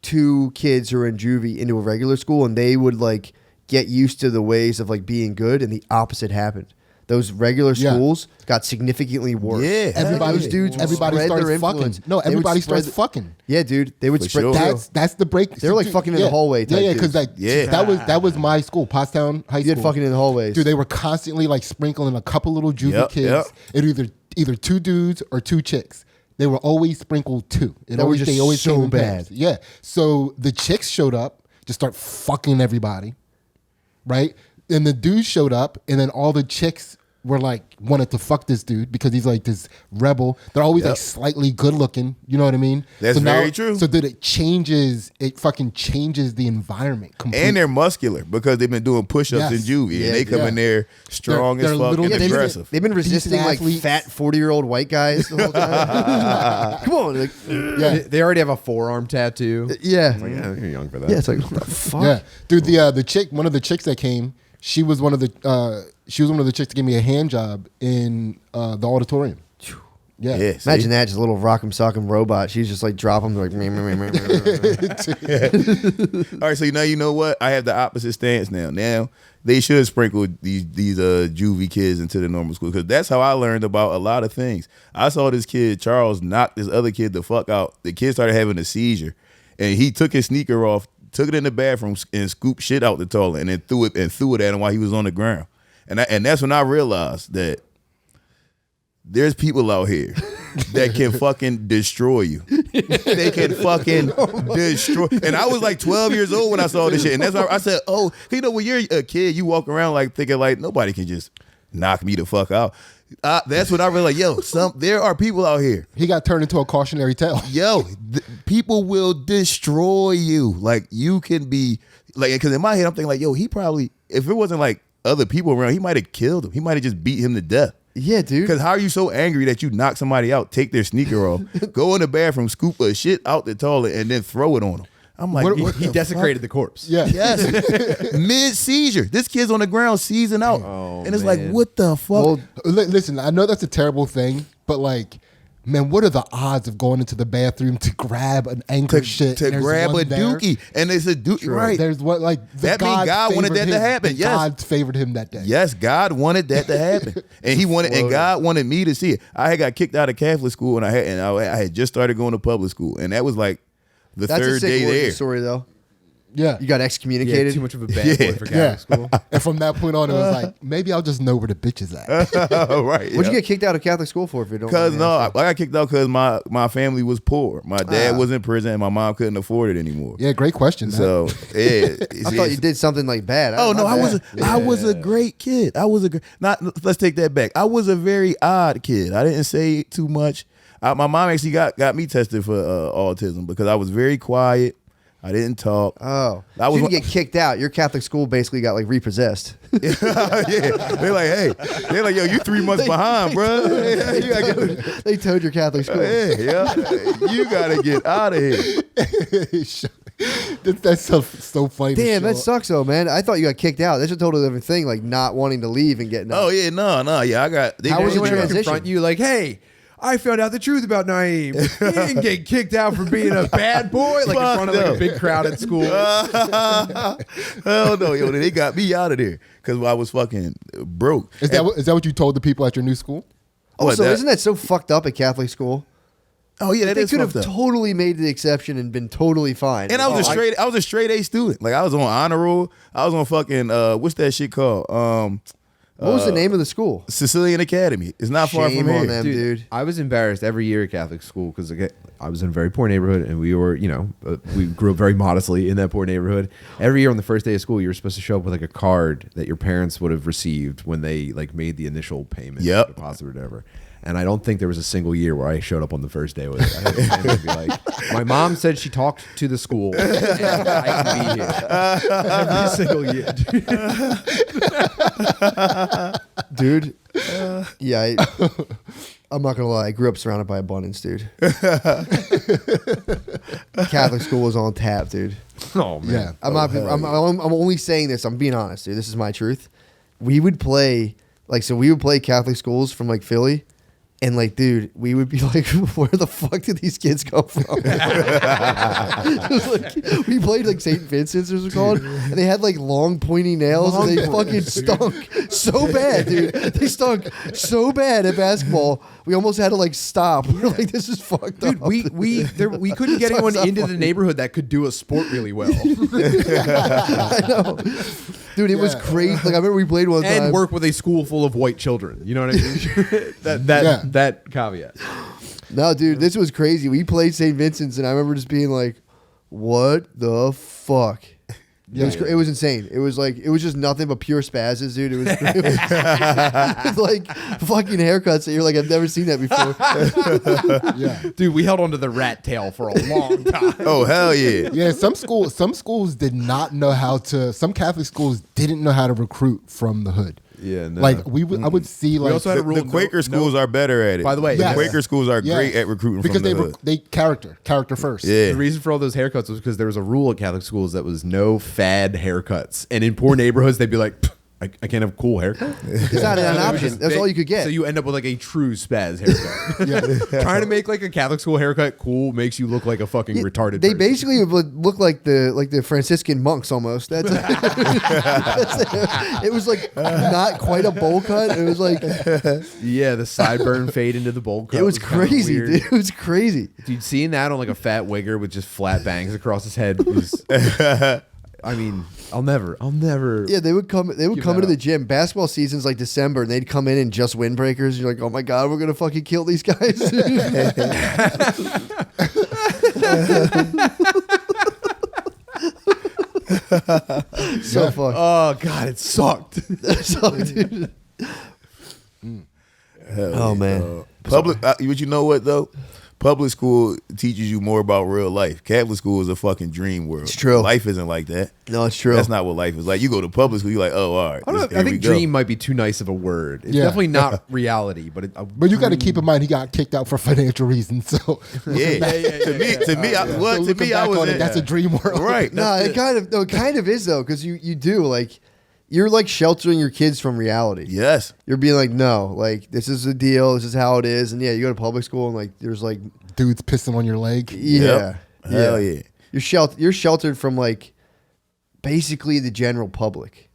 2 kids who are in juvie into a regular school, and they would like get used to the ways of like being good, and the opposite happened. Those regular Yeah. schools got significantly worse. Yeah. everybody, Those dudes would everybody spread starts their fucking. influence. No, They would everybody spread starts fucking. Yeah, dude, they would For spread. sure. That's the break. They were like fucking in the hallway type Yeah, because dudes. like Yeah. that was my school, Pottstown High You School. did fucking in the hallways. Dude, they were constantly like sprinkling a couple little juvie Yep, kids. yep. It either 2 dudes or 2 chicks. They were always sprinkled 2. That was just they always so came in bad. pairs. Yeah. So the chicks showed up to start fucking everybody, right? And the dudes showed up, and then all the chicks were like wanted to fuck this dude because he's like this rebel. They're always Yep. like slightly good looking. You know what I mean? That's so now, very true. So that it fucking changes the environment completely. and they're muscular because they've been doing push-ups Yes. in juvie, Yeah, and they come in there strong They're as fuck little- and Yeah, they've been- aggressive. They've been resisting like athletes. fat 40-year-old white guys the whole time. Come on, like, yeah. They already have a forearm tattoo. yeah, Like, yeah, you're young for that. yeah. It's like, what the fuck? Yeah, dude. The chick, one of the chicks that came, she was one of the chicks that gave me a hand job in the auditorium. Yeah, Yeah, see? Imagine that, just a little rock'em sock'em robot. She's just like dropping like. Meh, meh, meh, meh, meh. All right, so now you know what? I have the opposite stance now. Now they should sprinkle these juvie kids into the normal school because that's how I learned about a lot of things. I saw this kid Charles knock this other kid the fuck out. The kid started having a seizure, and he took his sneaker off, took it in the bathroom, and scooped shit out the toilet, and then threw it at him while he was on the ground. And that's when I realized that there's people out here that can fucking destroy you. They can fucking destroy. And I was like 12 years old when I saw this shit. And that's why I said, oh, you know, when you're a kid, you walk around like thinking like nobody can just knock me the fuck out. That's when I realized, yo, there are people out here. he got turned into a cautionary tale. Yo, people will destroy you. Like you can be like, because in my head I'm thinking like, yo, he probably, if it wasn't like other people around, he might have killed him. He might have just beat him to death. Yeah, dude. Because how are you so angry that you knock somebody out, take their sneaker off, go in the bathroom, scoop a shit out the toilet, and then throw it on them? I'm like, What He the desecrated the corpse. Yeah, yes, mid seizure. This kid's on the ground seizing out, Oh, and it's man. like, what the fuck? Well, Listen, I know that's a terrible thing, but like, man, what are the odds of going into the bathroom to grab an anchor shit? to and there's grab one a there? dookie, and it's a dookie, right? There's what like That mean God wanted that to happen, yes. God favored him that day. Yes, God wanted that to happen, and and God wanted me to see it. I had got kicked out of Catholic school, and I had just started going to public school, and that was like the that's a third sick day origin there. story, though. Yeah, You got Yeah, excommunicated. too much of a bad boy for Catholic yeah. school. And from that point on, it was like maybe I'll just know where the bitch is at. Right? What'd you get kicked out of Catholic school for? If you don't, Because mind me no, I asking? got kicked out because my family was poor. My dad was in prison, and my mom couldn't afford it anymore. Yeah, great question. Man. So yeah, I thought you did something like bad. Oh no, My bad. I was a great kid. Let's take that back. I was a very odd kid. I didn't say too much. My mom actually got me tested for autism because I was very quiet. I didn't talk. Oh, I was you didn't get kicked out. Your Catholic school basically got like repossessed. Yeah, they're like, hey, they're like, yo, you 3 months behind, bro. You gotta get, They towed your Catholic school. yeah, you gotta get out of here. That's so funny. to Damn, show. that sucks though, man. I thought you got kicked out. That's a totally different thing, like not wanting to leave and getting out. Oh yeah, no, yeah, I got. They How was got- the Anyone ever transition? confront you like, hey, I found out the truth about Naeem. He didn't get kicked out for being a bad boy, like in front of like a big crowd at school. Hell no, yo, they got me out of there because I was fucking broke. Is that what you told the people at your new school? Also, that- isn't that so fucked up at Catholic school? Oh yeah, that They is could have fucked up. totally made the exception and been totally fine. And I was a straight A student. Like I was on honor roll. I was on fucking what's that shit called? What was the name of the school? Sicilian Academy. It's not far Shame from here. on them, dude. I was embarrassed every year at Catholic school because I was in a very poor neighborhood, and we were, we grew up very modestly in that poor neighborhood. Every year on the first day of school, you were supposed to show up with like a card that your parents would have received when they like made the initial payment, deposit or whatever. And I don't think there was a single year where I showed up on the first day with it. I had to be like, my mom said she talked to the school, and I can be here every single year. Dude. Yeah, I'm not gonna lie. I grew up surrounded by abundance, dude. Catholic school was on tap, dude. Oh man, Yeah. I'm only saying this. I'm being honest, dude. This is my truth. We would play we would play Catholic schools from like Philly. And like, dude, we would be like, where the fuck did these kids come from? It was like, we played like St. Vincent's, it was called, and they had like long pointy nails, and they fucking stunk so bad, dude. They stunk so bad at basketball. We almost had to like stop. We were like, this is fucked up. Dude, we couldn't get anyone into the neighborhood that could do a sport really well I know. Dude, it was crazy. Like, I remember we played one time. and work with a school full of white children. You know what I mean? That caveat. No, dude, this was crazy. We played St. Vincent's, and I remember just being like, what the fuck? It was insane. It was just nothing but pure spazzes, dude. It was like fucking haircuts that you're like, I've never seen that before. Dude, we held on to the rat tail for a long time. Oh, hell yeah. Yeah, some schools did not know how to. Some Catholic schools didn't know how to recruit from the hood. Yeah, no. Like I would see like also had a rule. The Quaker schools are better at it. By the way, the Quaker schools are Yeah. great at recruiting because from the hood. they character first. Yeah. The reason for all those haircuts was because there was a rule at Catholic schools that was no fad haircuts. And in poor neighborhoods, they'd be like, I can't have a cool haircut. It's not an option. That's all you could get. So you end up with like a true spaz haircut. Trying to make like a Catholic school haircut cool makes you look like a fucking retarded They person. basically would look like the Franciscan monks almost. That's it was like not quite a bowl cut. It was like Yeah, the sideburn fade into the bowl cut. it was kinda crazy, weird. dude. It was crazy. Dude, seeing that on like a fat wigger with just flat bangs across his head was. I mean, I'll never. Yeah, they would come Give into that the up. gym. Basketball season's like December, and they'd come in just windbreakers. And you're like, oh my god, we're gonna fucking kill these guys. So fucked. Oh god, it sucked. So, dude. Oh man. Public, but you know what though? Public school teaches you more about real life. Catholic school is a fucking dream world. It's true. Life isn't like that. No, it's true. That's not what life is like. You go to public school, you're like, oh, all right. I don't know. here I we think go. dream might be too nice of a word. It's Yeah. definitely not reality, but But you got to keep in mind he got kicked out for financial reasons. So Yeah. To me, I was that's a dream world. right. No, it kind of is though, because you do like you're like sheltering your kids from reality. Yes. You're being like, no, like this is the deal, this is how it is, and yeah, you go to public school and like there's like Dudes pissing on your leg. yeah, Hell yeah. You're sheltered from like basically the general public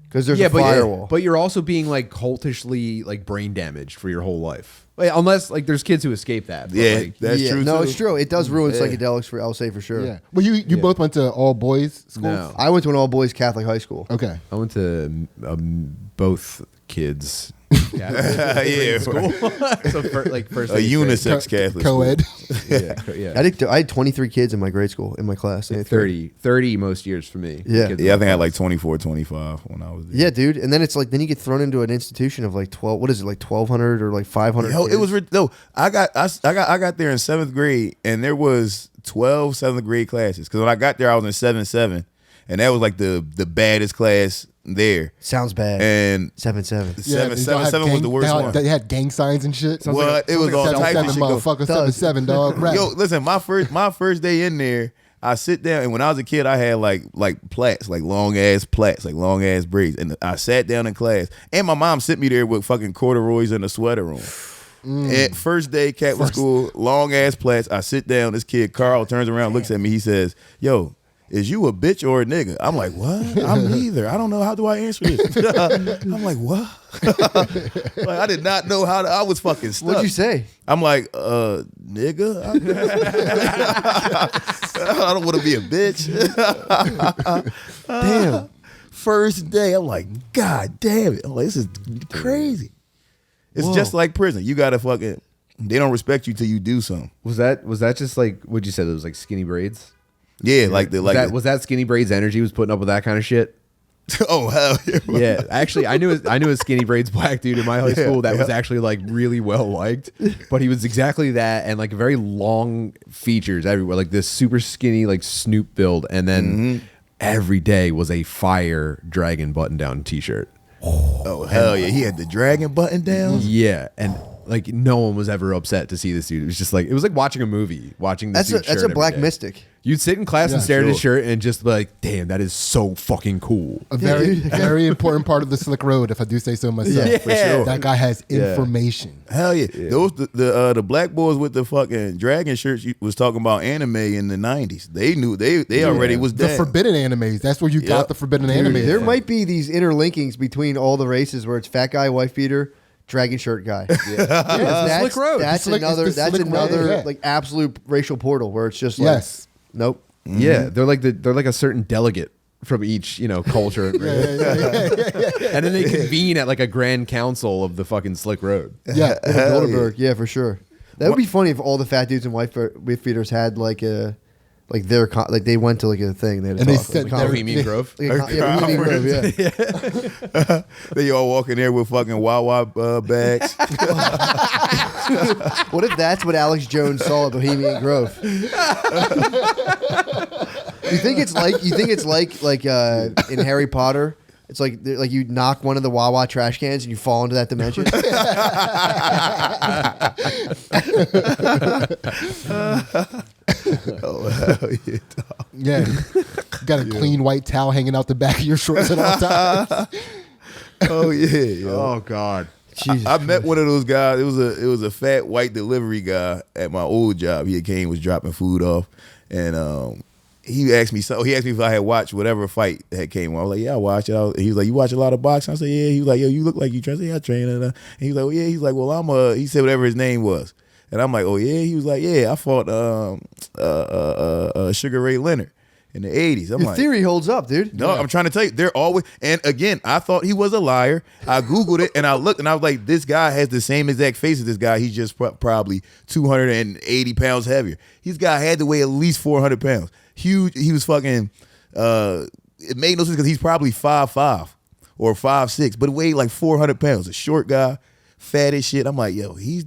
because there's a firewall. but you're also being like cultishly like brain damaged for your whole life. Like, unless like there's kids who escape that. But, Yeah, like, that's yeah, true. no, too. it's true. It does ruin Yeah. psychedelics I'll say for sure. Yeah. Well, you both went to all boys schools? No. I went to an all boys Catholic high school. Okay. I went to both kids. Yeah. School. So first A unisex Catholic Co-ed. school. Yeah. I had 23 kids in my grade school in my class. Like 30 most years for me. Yeah. Kids Yeah, I in think I had my like 24, 25 when I was there. Yeah, dude. And then it's like then you get thrown into an institution of like 12. What is it, like 1,200 or like 500? Yo, kids? it was no. I got there in 7th grade, and there was 12 7th grade classes. Because when I got there, I was in 7-7, and that was like the baddest class there. Sounds bad. And 7-7. Yeah, 7 was the worst one. They had gang signs and shit. What? It was all type of 7-7, shit. motherfucker. 7-7, dog. Rap. Yo, listen, my first day in there, I sit down, and when I was a kid, I had like plaits, like long ass plaits, like long ass braids, and I sat down in class, and my mom sent me there with fucking corduroys and a sweater on. At first day Catholic school, long ass plaits. I sit down. This kid Carl turns around, looks at me. He says, "Yo, is you a bitch or a nigga?" I'm like, "What? I'm neither. I don't know. How do I answer this?" I'm like, "What?" Like, I did not know how to. I was fucking stuck. What'd you say? I'm like, nigga. I don't want to be a bitch. Damn. first day. I'm like, God damn it. I'm like, this is crazy. It's just like prison. You gotta fucking, they don't respect you till you do something. Was that just like what you said? It was like skinny braids. Yeah, like the Was that skinny braids energy was putting up with that kind of shit? Oh hell yeah. Yeah, actually, I knew a skinny braids black dude in my high school that was actually like really well liked, but he was exactly that and like very long features everywhere, like this super skinny like Snoop build, and then every day was a fire dragon button down t-shirt. Oh hell yeah, he had the dragon button down. Yeah, and like no one was ever upset to see this dude. It was just like it was like watching a movie, watching this. That's a black mystic. You'd sit in class and stare at his shirt and just be like, damn, that is so fucking cool. A very important part of the Slick Road, if I do say so myself. Yeah, for sure. That guy has information. Hell yeah. Those the black boys with the fucking dragon shirts was talking about anime in the 90s. They knew they already was The dead. forbidden animes. That's where you got the forbidden anime. There might be these interlinkings between all the races where it's fat guy, wife beater, dragon shirt guy. That's Slick Road. That's It's another Slick another Road, like absolute racial portal where it's just like Yes. nope. Yeah, they're like a certain delegate from each culture, and then they convene at like a grand council of the fucking Slick Road. Yeah. Bilderberg, yeah, for sure. That would be funny if all the fat dudes and wife beaters had like a like they went to like a thing. They had a And they talk, said like, their- Bohemian Grove. Bohemian Grove, yeah. They all walking there with fucking Wawa bags. What if that's what Alex Jones saw at Bohemian Grove? You think it's like in Harry Potter? It's like you knock one of the Wawa trash cans and you fall into that dimension. Oh hell yeah. Dog. Yeah. You got a clean white towel hanging out the back of your shorts at all times. Oh yeah. Yo. Oh God. I met one of those guys. It was a fat white delivery guy at my old job. He came, was dropping food off, and he asked me if I had watched whatever fight that came on. I was like, yeah, I watched it. He was like, you watch a lot of boxing? I said, yeah. He was like, yo, you look like you train. I said, yeah, I train. And he was like, well, yeah. He's like, well, he said whatever his name was, and I'm like, oh yeah. He was like, yeah, I fought Sugar Ray Leonard in the 80s. I'm Your like, theory holds up, dude. no, I'm trying to tell you, they're always, and again, I thought he was a liar. I Googled it and I looked and I was like, this guy has the same exact face as this guy. He's just probably 280 pounds heavier. This guy had to weigh at least 400 pounds. Huge. He was fucking, it made no sense because he's probably 5'5" or 5'6", but weighed like 400 pounds. A short guy, fat as shit. I'm like, yo, he's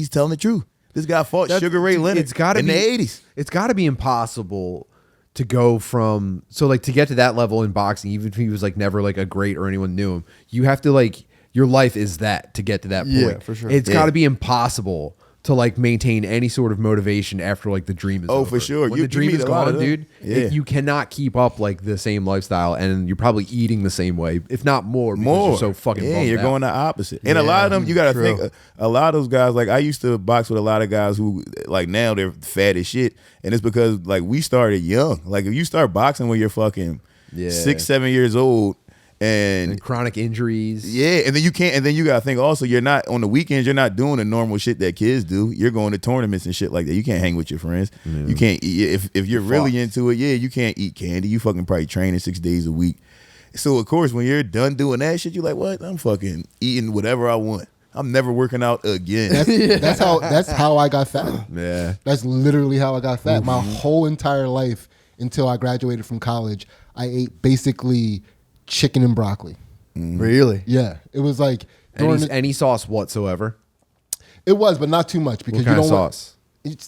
telling the truth. This guy fought Sugar Ray Leonard in the 80s. It's got to be impossible to go from to get to that level in boxing, even if he was like never like a great or anyone knew him. You have to like your life is that to get to that point. Yeah, for sure. It's got to be impossible to like maintain any sort of motivation after like the dream is over. For sure. When You the dream meet is a lot gone, of them. dude, Yeah. you cannot keep up like the same lifestyle, and you're probably eating the same way, if not more. Because you're so fucking yeah, bummed you're out. going the opposite. And a lot of them, you got to think, a lot of those guys, like I used to box with a lot of guys who, like now they're fat as shit. And it's because like we started young. Like if you start boxing when you're fucking 6, 7 years old, and chronic injuries. Yeah, and then you can't, and then you gotta think also, you're not on the weekends, you're not doing the normal shit that kids do. You're going to tournaments and shit like that. You can't hang with your friends. You can't eat, if you're really into it, yeah, you can't eat candy. You fucking probably training 6 days a week. So of course when you're done doing that shit, you're like, what? I'm fucking eating whatever I want. I'm never working out again. That's how I got fat. Yeah. That's literally how I got fat. My whole entire life until I graduated from college, I ate basically chicken and broccoli. Really? Yeah, it was like during Any sauce whatsoever. it was, but not too much because What kind you of don't want. sauce?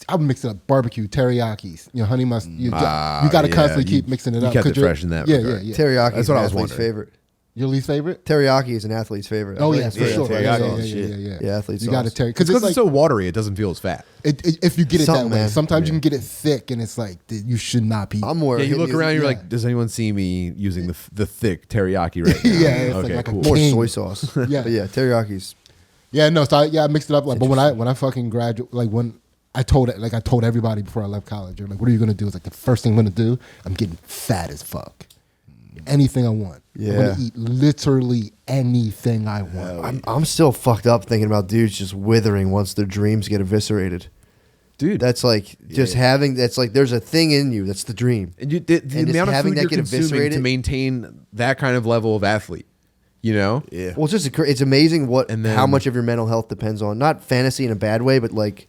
I would mix it up: barbecue, teriyakis, honey mustard. You got to yeah, constantly keep mixing it you up. kept 'cause it you're- fresh in that Yeah, regard. yeah. Teriyaki That's is what an I was athlete's wondering. favorite. Your least favorite? Teriyaki is an athlete's favorite. Oh yeah, Athlete's for favorite. sure. teriyaki Yeah. Yeah, athlete You got to sauce. teriyaki Because because it's so watery, it doesn't feel as fat. if you get it that Something, way. man. Sometimes you can get it thick, and it's like dude, you should not be. I'm more. Yeah, you look around, you're yeah. like, does anyone see me using the thick teriyaki right now? Yeah, it's okay, like a cool. more king. soy sauce. Yeah. But yeah, teriyaki's. Yeah, no. So I mixed it up. Like, but when I fucking graduate, like when I told everybody before I left college, they're like, "What are you gonna do?" It's like the first thing I'm gonna do. I'm getting fat as fuck. Anything I want. I'm Yeah. gonna eat literally anything I want. I'm still fucked up thinking about dudes just withering once their dreams get eviscerated. dude. That's like just having. That's like there's a thing in you. That's the dream. And the And just amount of having food that you're get consuming eviscerated. to maintain that kind of level of athlete, you know? Yeah. Well, it's just it's amazing And then- how much of your mental health depends on not fantasy in a bad way, but like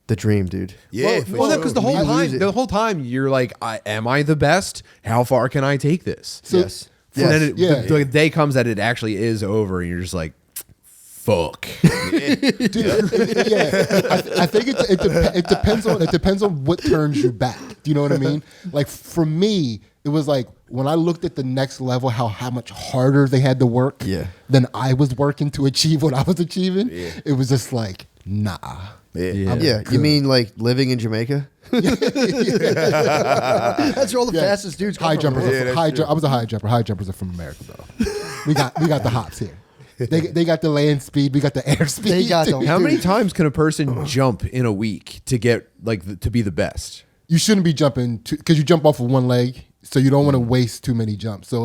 the dream, dude. Yeah. Well, because the whole You lose time, it. the whole time you're like, am I the best? How far can I take this? So- Yes. And then Yeah. the day comes that it actually is over, and you're just like, fuck. Dude, I think it depends on what turns you back. Do you know what I mean? Like for me, it was like when I looked at the next level, how much harder they had to work than I was working to achieve what I was achieving. It was just like, nah. Yeah. Yeah, you mean like living in Jamaica? That's where all the fastest dudes come High from. jumpers. right? I was a high jumper. High jumpers are from America, though. We got the hops here. They got the land speed. We got the air speed. They got the- dude. How many times can a person jump in a week to get to be the best? You shouldn't be jumping because you jump off of one leg, so you don't want to waste too many jumps. So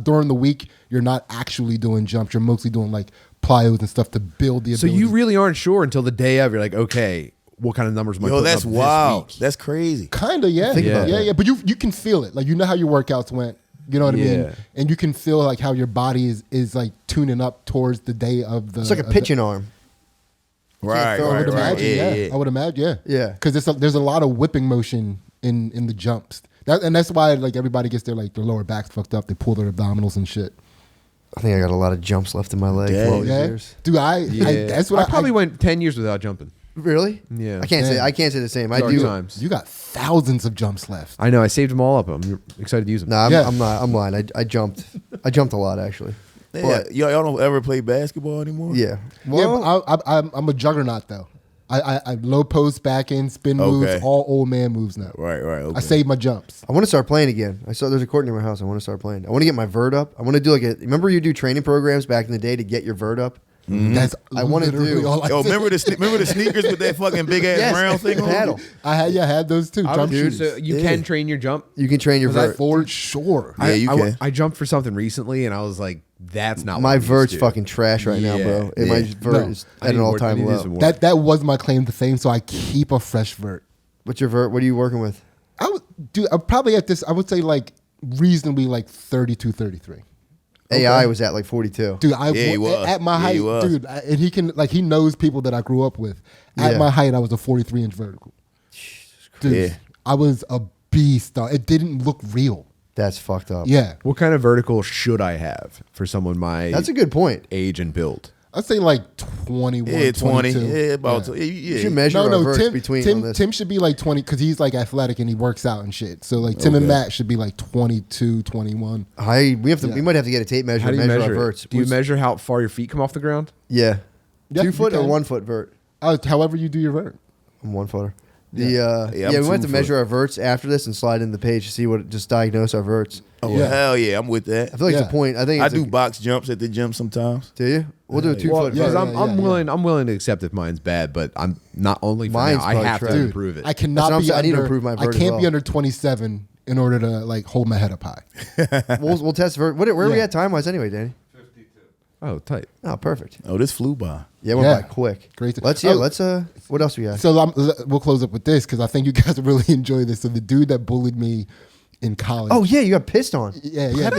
during the week, you're not actually doing jumps. You're mostly doing like plyos and stuff to build the So ability. you really aren't sure until the day of. You're like, okay, what kind of numbers am I Yo, putting that's up wild. this week? That's crazy. Kind of, yeah. Think about yeah, that. yeah. But you can feel it. Like, you know how your workouts went. You know what I mean? Yeah. And you can feel like how your body is like tuning up towards the day of the. It's like a of the- pitching arm. Right, throw it I would right, right. imagine, Yeah, yeah. yeah. I would imagine, yeah. Yeah. Because there's a lot of whipping motion in the jumps. And that's why like everybody gets their lower backs fucked up. They pull their abdominals and shit. I think I got a lot of jumps left in my leg. Dang. For all these Yeah, years. dude. That's what I probably went 10 years without jumping. Really? Yeah. I can't say. Damn. I can't say the same. I Dark do. times. You got thousands of jumps left. I know. I saved them all up. I'm excited to use them. No, I'm, Yeah. I'm not. I'm lying. I jumped. I jumped a lot actually. Yeah. But Y'all don't ever play basketball anymore? yeah. Yeah, but I'm a juggernaut though. I low post, back end, spin moves, Okay. all old man moves now. Right, right. Okay. I save my jumps. I want to start playing again. I saw there's a court near my house. I want to start playing. I want to get my vert up. I want to do like a. Remember you do training programs back in the day to get your vert up. That's I wanna literally do- all I Yo, did. remember the sneakers with that fucking big ass Yes, round thing on paddle. it? I had those too. Jump Dude, shoes. so you can train your jump. You can train your Was that vert. forward? Sure. Yeah, you can. I jumped for something recently, and I was like, "That's not My what I'm used vert's to. fucking trash right now, Yeah. bro. And my Yeah. vert No. is I at need an more- all time I need to do low. some more. That was my claim to fame. So I keep a fresh vert. What's your vert? What are you working with? I'm probably at this. I would say like reasonably like 32, 33. AI was at like 42. Dude, Yeah, he was. at my Yeah, height, he was. dude, and he knows people that I grew up with. At Yeah. my height, I was a 43-inch vertical. Dude, Yeah. I was a beast. Dog. It didn't look real. That's fucked up. Yeah, What kind of vertical should I have for someone my That's a good point. age and build? I'd say like 21, Yeah, 20. 22. Yeah, about Yeah. yeah. You should measure our verts between on this. Tim should be like 20 because he's like athletic and he works out and shit. So like Tim and Okay. Matt should be like 22, 21. We Yeah. might have to get a tape measure How do and you measure measure our it? verts. Do you measure how far your feet come off the ground? Yeah. Yeah, 2 you foot or can. 1 foot vert? However you do your vert. I'm 1 footer. Yeah, Yeah, I'm we might have 2 to measure foot. our verts after this and slide in the page to see what, just diagnose our verts. Oh Yeah. hell yeah, I'm with that. I feel like it's Yeah. a point. I think I it's do a, box jumps at the gym sometimes. Do you? We'll do a 2 foot yeah, vert. Because yeah, I'm yeah. willing. I'm willing to accept if mine's bad, but I'm not only for Mine's now. I probably have trash. to Dude, improve it. I cannot what I'm be saying. I need to under. improve my I vert as can't be well. under 27 in order to like hold my head up high. We'll test vert. Where are we Yeah. at time wise anyway, Danny? Oh, tight. Oh, perfect. Oh, this flew by. Yeah, went Yeah. by quick. Great. Let's what else we got? So we'll close up with this because I think you guys will really enjoy this. So the dude that bullied me in college. Oh yeah, you got pissed on. yeah, yeah.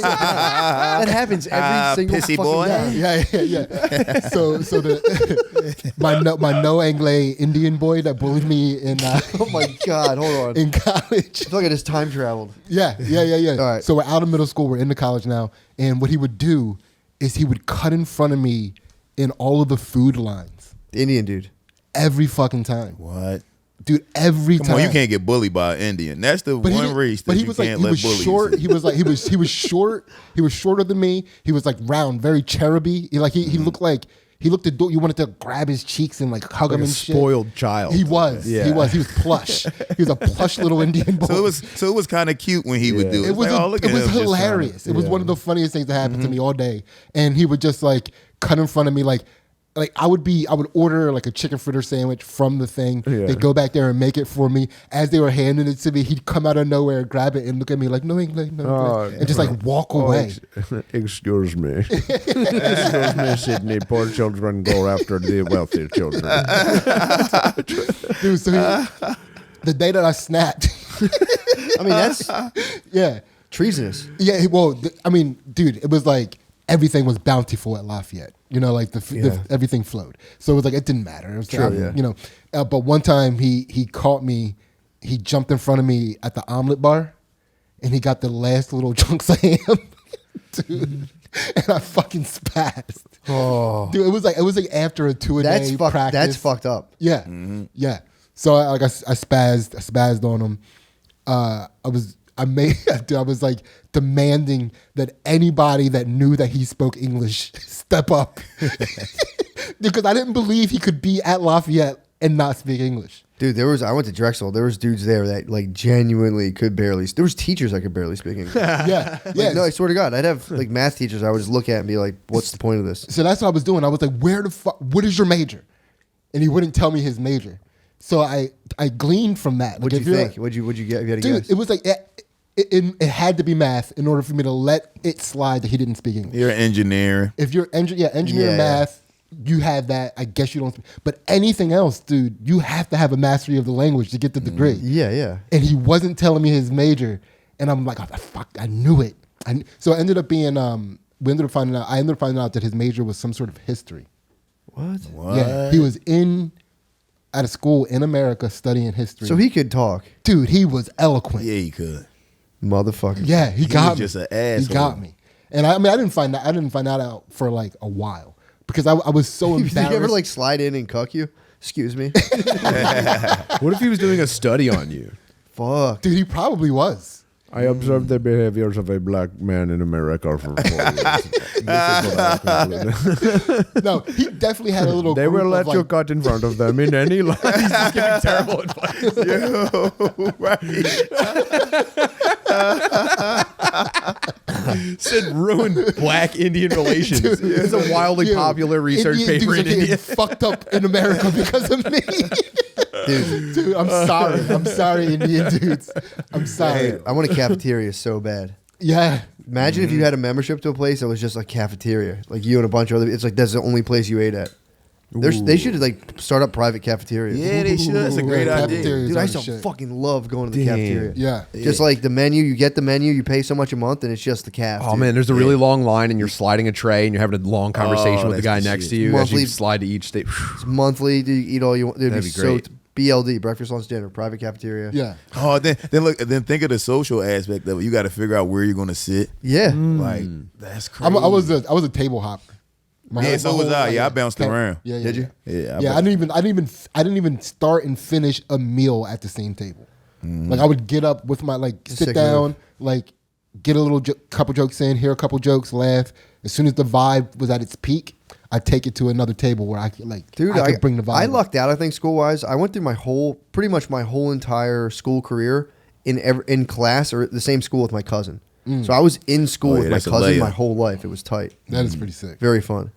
That happens every single pissy fucking boy. day. Yeah. So the my no Anglais Indian boy that bullied me in Oh my god, hold on. in college. I feel like I just time traveled. Yeah. All right. So we're out of middle school. We're into college now, and what he would do is he would cut in front of me in all of the food lines The Indian dude. every fucking time, What? dude. Every Come time. on, you can't get bullied by an Indian. That's the But one race that but he you was can't like, he let was bully you. short. He was like, he was short. He was shorter than me. He was like round, very cheruby. He looked like he looked at. You wanted to grab his cheeks and like hug Like him a and shit. spoiled child. He was. Yeah. He was plush. He was a plush little Indian boy. So it was kind of cute when he would do it. It was Like, oh, look it at was him just hilarious. It was yeah. one of the funniest things that happened to me all day. And he would just like cut in front of me like like I would order like a chicken fritter sandwich from the thing. They'd go back there and make it for me. As they were handing it to me, he'd come out of nowhere, grab it, and look at me like, no English, and just like walk away. Excuse me. Excuse me, Sydney. Poor children go after the wealthy children. Dude, so the day that I snapped. I mean, that's Yeah. treasonous. Yeah, well, I mean, dude, it was like everything was bountiful at Lafayette. You know, like everything flowed. So it was like, it didn't matter. It was you know, but one time he caught me, he jumped in front of me at the omelet bar and he got the last little chunks of ham, dude. And I fucking spazzed. Oh, Dude, it was like after a 2-a-day practice. That's fucked up. Yeah, yeah. So I spazzed on him. I was like demanding that anybody that knew that he spoke English step up because I didn't believe he could be at Lafayette and not speak English. Dude, I went to Drexel. There was dudes there that like genuinely could barely. There was teachers that could barely speak English. Yeah, yeah. No, I swear to God, I'd have like math teachers. I would just look at and be like, "What's the point of this?" So that's what I was doing. I was like, "Where the fuck? What is your major?" And he wouldn't tell me his major. So I gleaned from that. What'd you think? What'd you get? If you had to Dude, guess? it was like it had to be math in order for me to let it slide that he didn't speak English. You're engineering. If you're engineering Yeah. math, you have that. I guess you don't. But anything else, dude, you have to have a mastery of the language to get the degree. Yeah. And he wasn't telling me his major, and I'm like, oh, fuck, I knew it. So it ended up being. I ended up finding out that his major was some sort of history. What? Yeah, he was at a school in America studying history. So he could talk, dude, he was eloquent. Yeah, he could. motherfucker. Yeah, he got was me. just an asshole. He got me. And I mean, I didn't find that out for like a while because I was so Did embarrassed. you ever like slide in and cuck you? Excuse me. What if he was doing a study on you? Fuck. Dude, he probably was. I observed the behaviors of a black man in America for 4 years. This is what I concluded. No, he definitely had a little. They group will let of, like, you cut in front of them in any line. He's just giving terrible advice. Said ruin black Indian relations. It's a wildly popular research Indian paper dudes in are getting India. fucked up in America because of me. Dude, I'm sorry. I'm sorry, Indian dudes. I'm sorry. Hey, I want a cafeteria so bad. Yeah. Imagine if you had a membership to a place that was just a cafeteria, like you and a bunch of other. It's like that's the only place you ate at. They should like start up private cafeterias. Yeah, they should. That's a great Yeah, idea. cafeterias Dude, are I the used to shit. fucking love going to the Damn. cafeteria. Yeah. Just like the menu, you get the menu, you pay so much a month, and it's just the caf. Oh dude. man, there's a really long line, and you're sliding a tray, and you're having a long conversation with the that's guy the next shit. to you as Monthly- you slide to each state. It's monthly. Dude, you eat all you want. Dude, That'd it'd be be great. so BLD, breakfast, lunch, dinner, private cafeteria. Yeah. Oh, then think of the social aspect of it. You got to figure out where you're going to sit. Yeah. Like that's crazy. I was a table hopper. Yeah, so was I. Yeah, I bounced around. Yeah, Did you? Yeah, Yeah, I didn't even start and finish a meal at the same table. Like I would get up with my sit sick down, move. like get a little couple jokes in, hear a couple jokes, laugh. As soon as the vibe was at its peak, I take it to another table where I could Dude, I could bring the vibe. I lucked out, I think, school wise. I went through pretty much my whole entire school career in class or at the same school with my cousin. So I was in school Oh, yeah, with my that's a cousin layup. my whole life. It was tight. That is pretty sick. Very fun.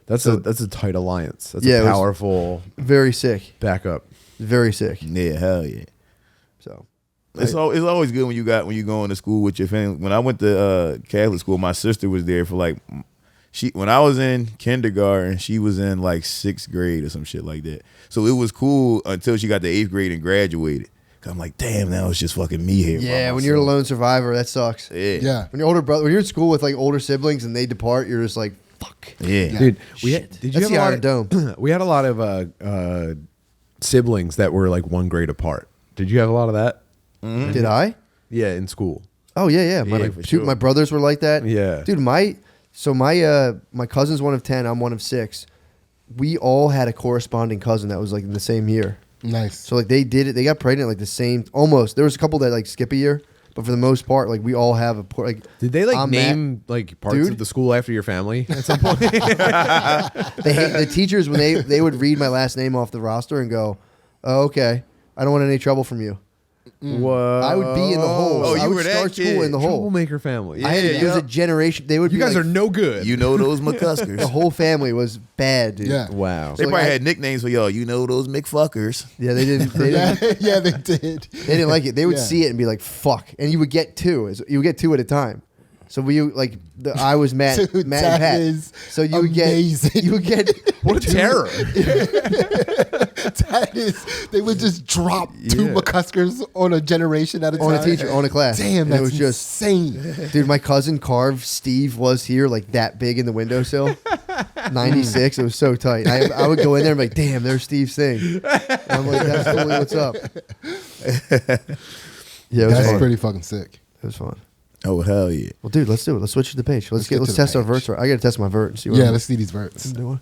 That's a tight alliance. That's Yeah, it a was- powerful Very sick. backup. Very sick. Yeah, hell yeah. So It's always good when you go into school with your family. When I went to Catholic school, my sister was there for when I was in kindergarten, she was in like 6th grade or some shit like that. So it was cool until she got to 8th grade and graduated. 'Cause I'm like, damn, now it's just fucking me here. by yeah, when you're a myself. lone survivor, that sucks. Yeah. Yeah. When you're in school with like older siblings and they depart, you're just like, fuck. Yeah. Dude, Shit. did you That's have the a Iron lot of, we had a lot of siblings that were like 1 grade apart. Did you have a lot of that? Did I? Yeah, in school. Oh yeah. Yeah, for Two, sure. my brothers were like that. Yeah. Dude, my cousin's one of 10. I'm one of 6. We all had a corresponding cousin that was like in the same year. Nice. So like they did it. They got pregnant like the same. Almost. There was a couple that like skip a year, but for the most part, like we all have Did they like I'm name like parts Dude. of the school after your family at some point? the teachers when they would read my last name off the roster and go, "Oh, okay, I don't want any trouble from you." Whoa. I would be in the hole. Oh, I you would were that start kid. school in the hole. Troublemaker family. It was a generation. They would. You be guys like, are no good. You know those McCuskers. The whole family was bad, dude. Yeah. Wow. They So, probably like, had nicknames for y'all. You know those McFuckers. Yeah, they didn't. They Yeah, didn't. yeah, they did. They didn't like it. They would Yeah. see it and be like, "Fuck," and you would get two. You would get two at a time. So I was Matt, Dude, Matt that and Pat. is So you amazing. would get What a terror. That is, they would just drop two Yeah. McCuskers on a generation at a time. on a teacher, on a class. Damn, And that's it was just, insane. dude. My cousin carved Steve was here like that big in the windowsill. 96. It was so tight. I would go in there and be like, damn, there's Steve's thing. And I'm like, that's totally what's up. Yeah, it was That's fun. pretty fucking sick. It was fun. Oh hell yeah. Well, dude, let's do it. Let's switch to the page. Let's get to the test our page. verts. I got to test my vert and see what Yeah, I'm let's see these verts. doing.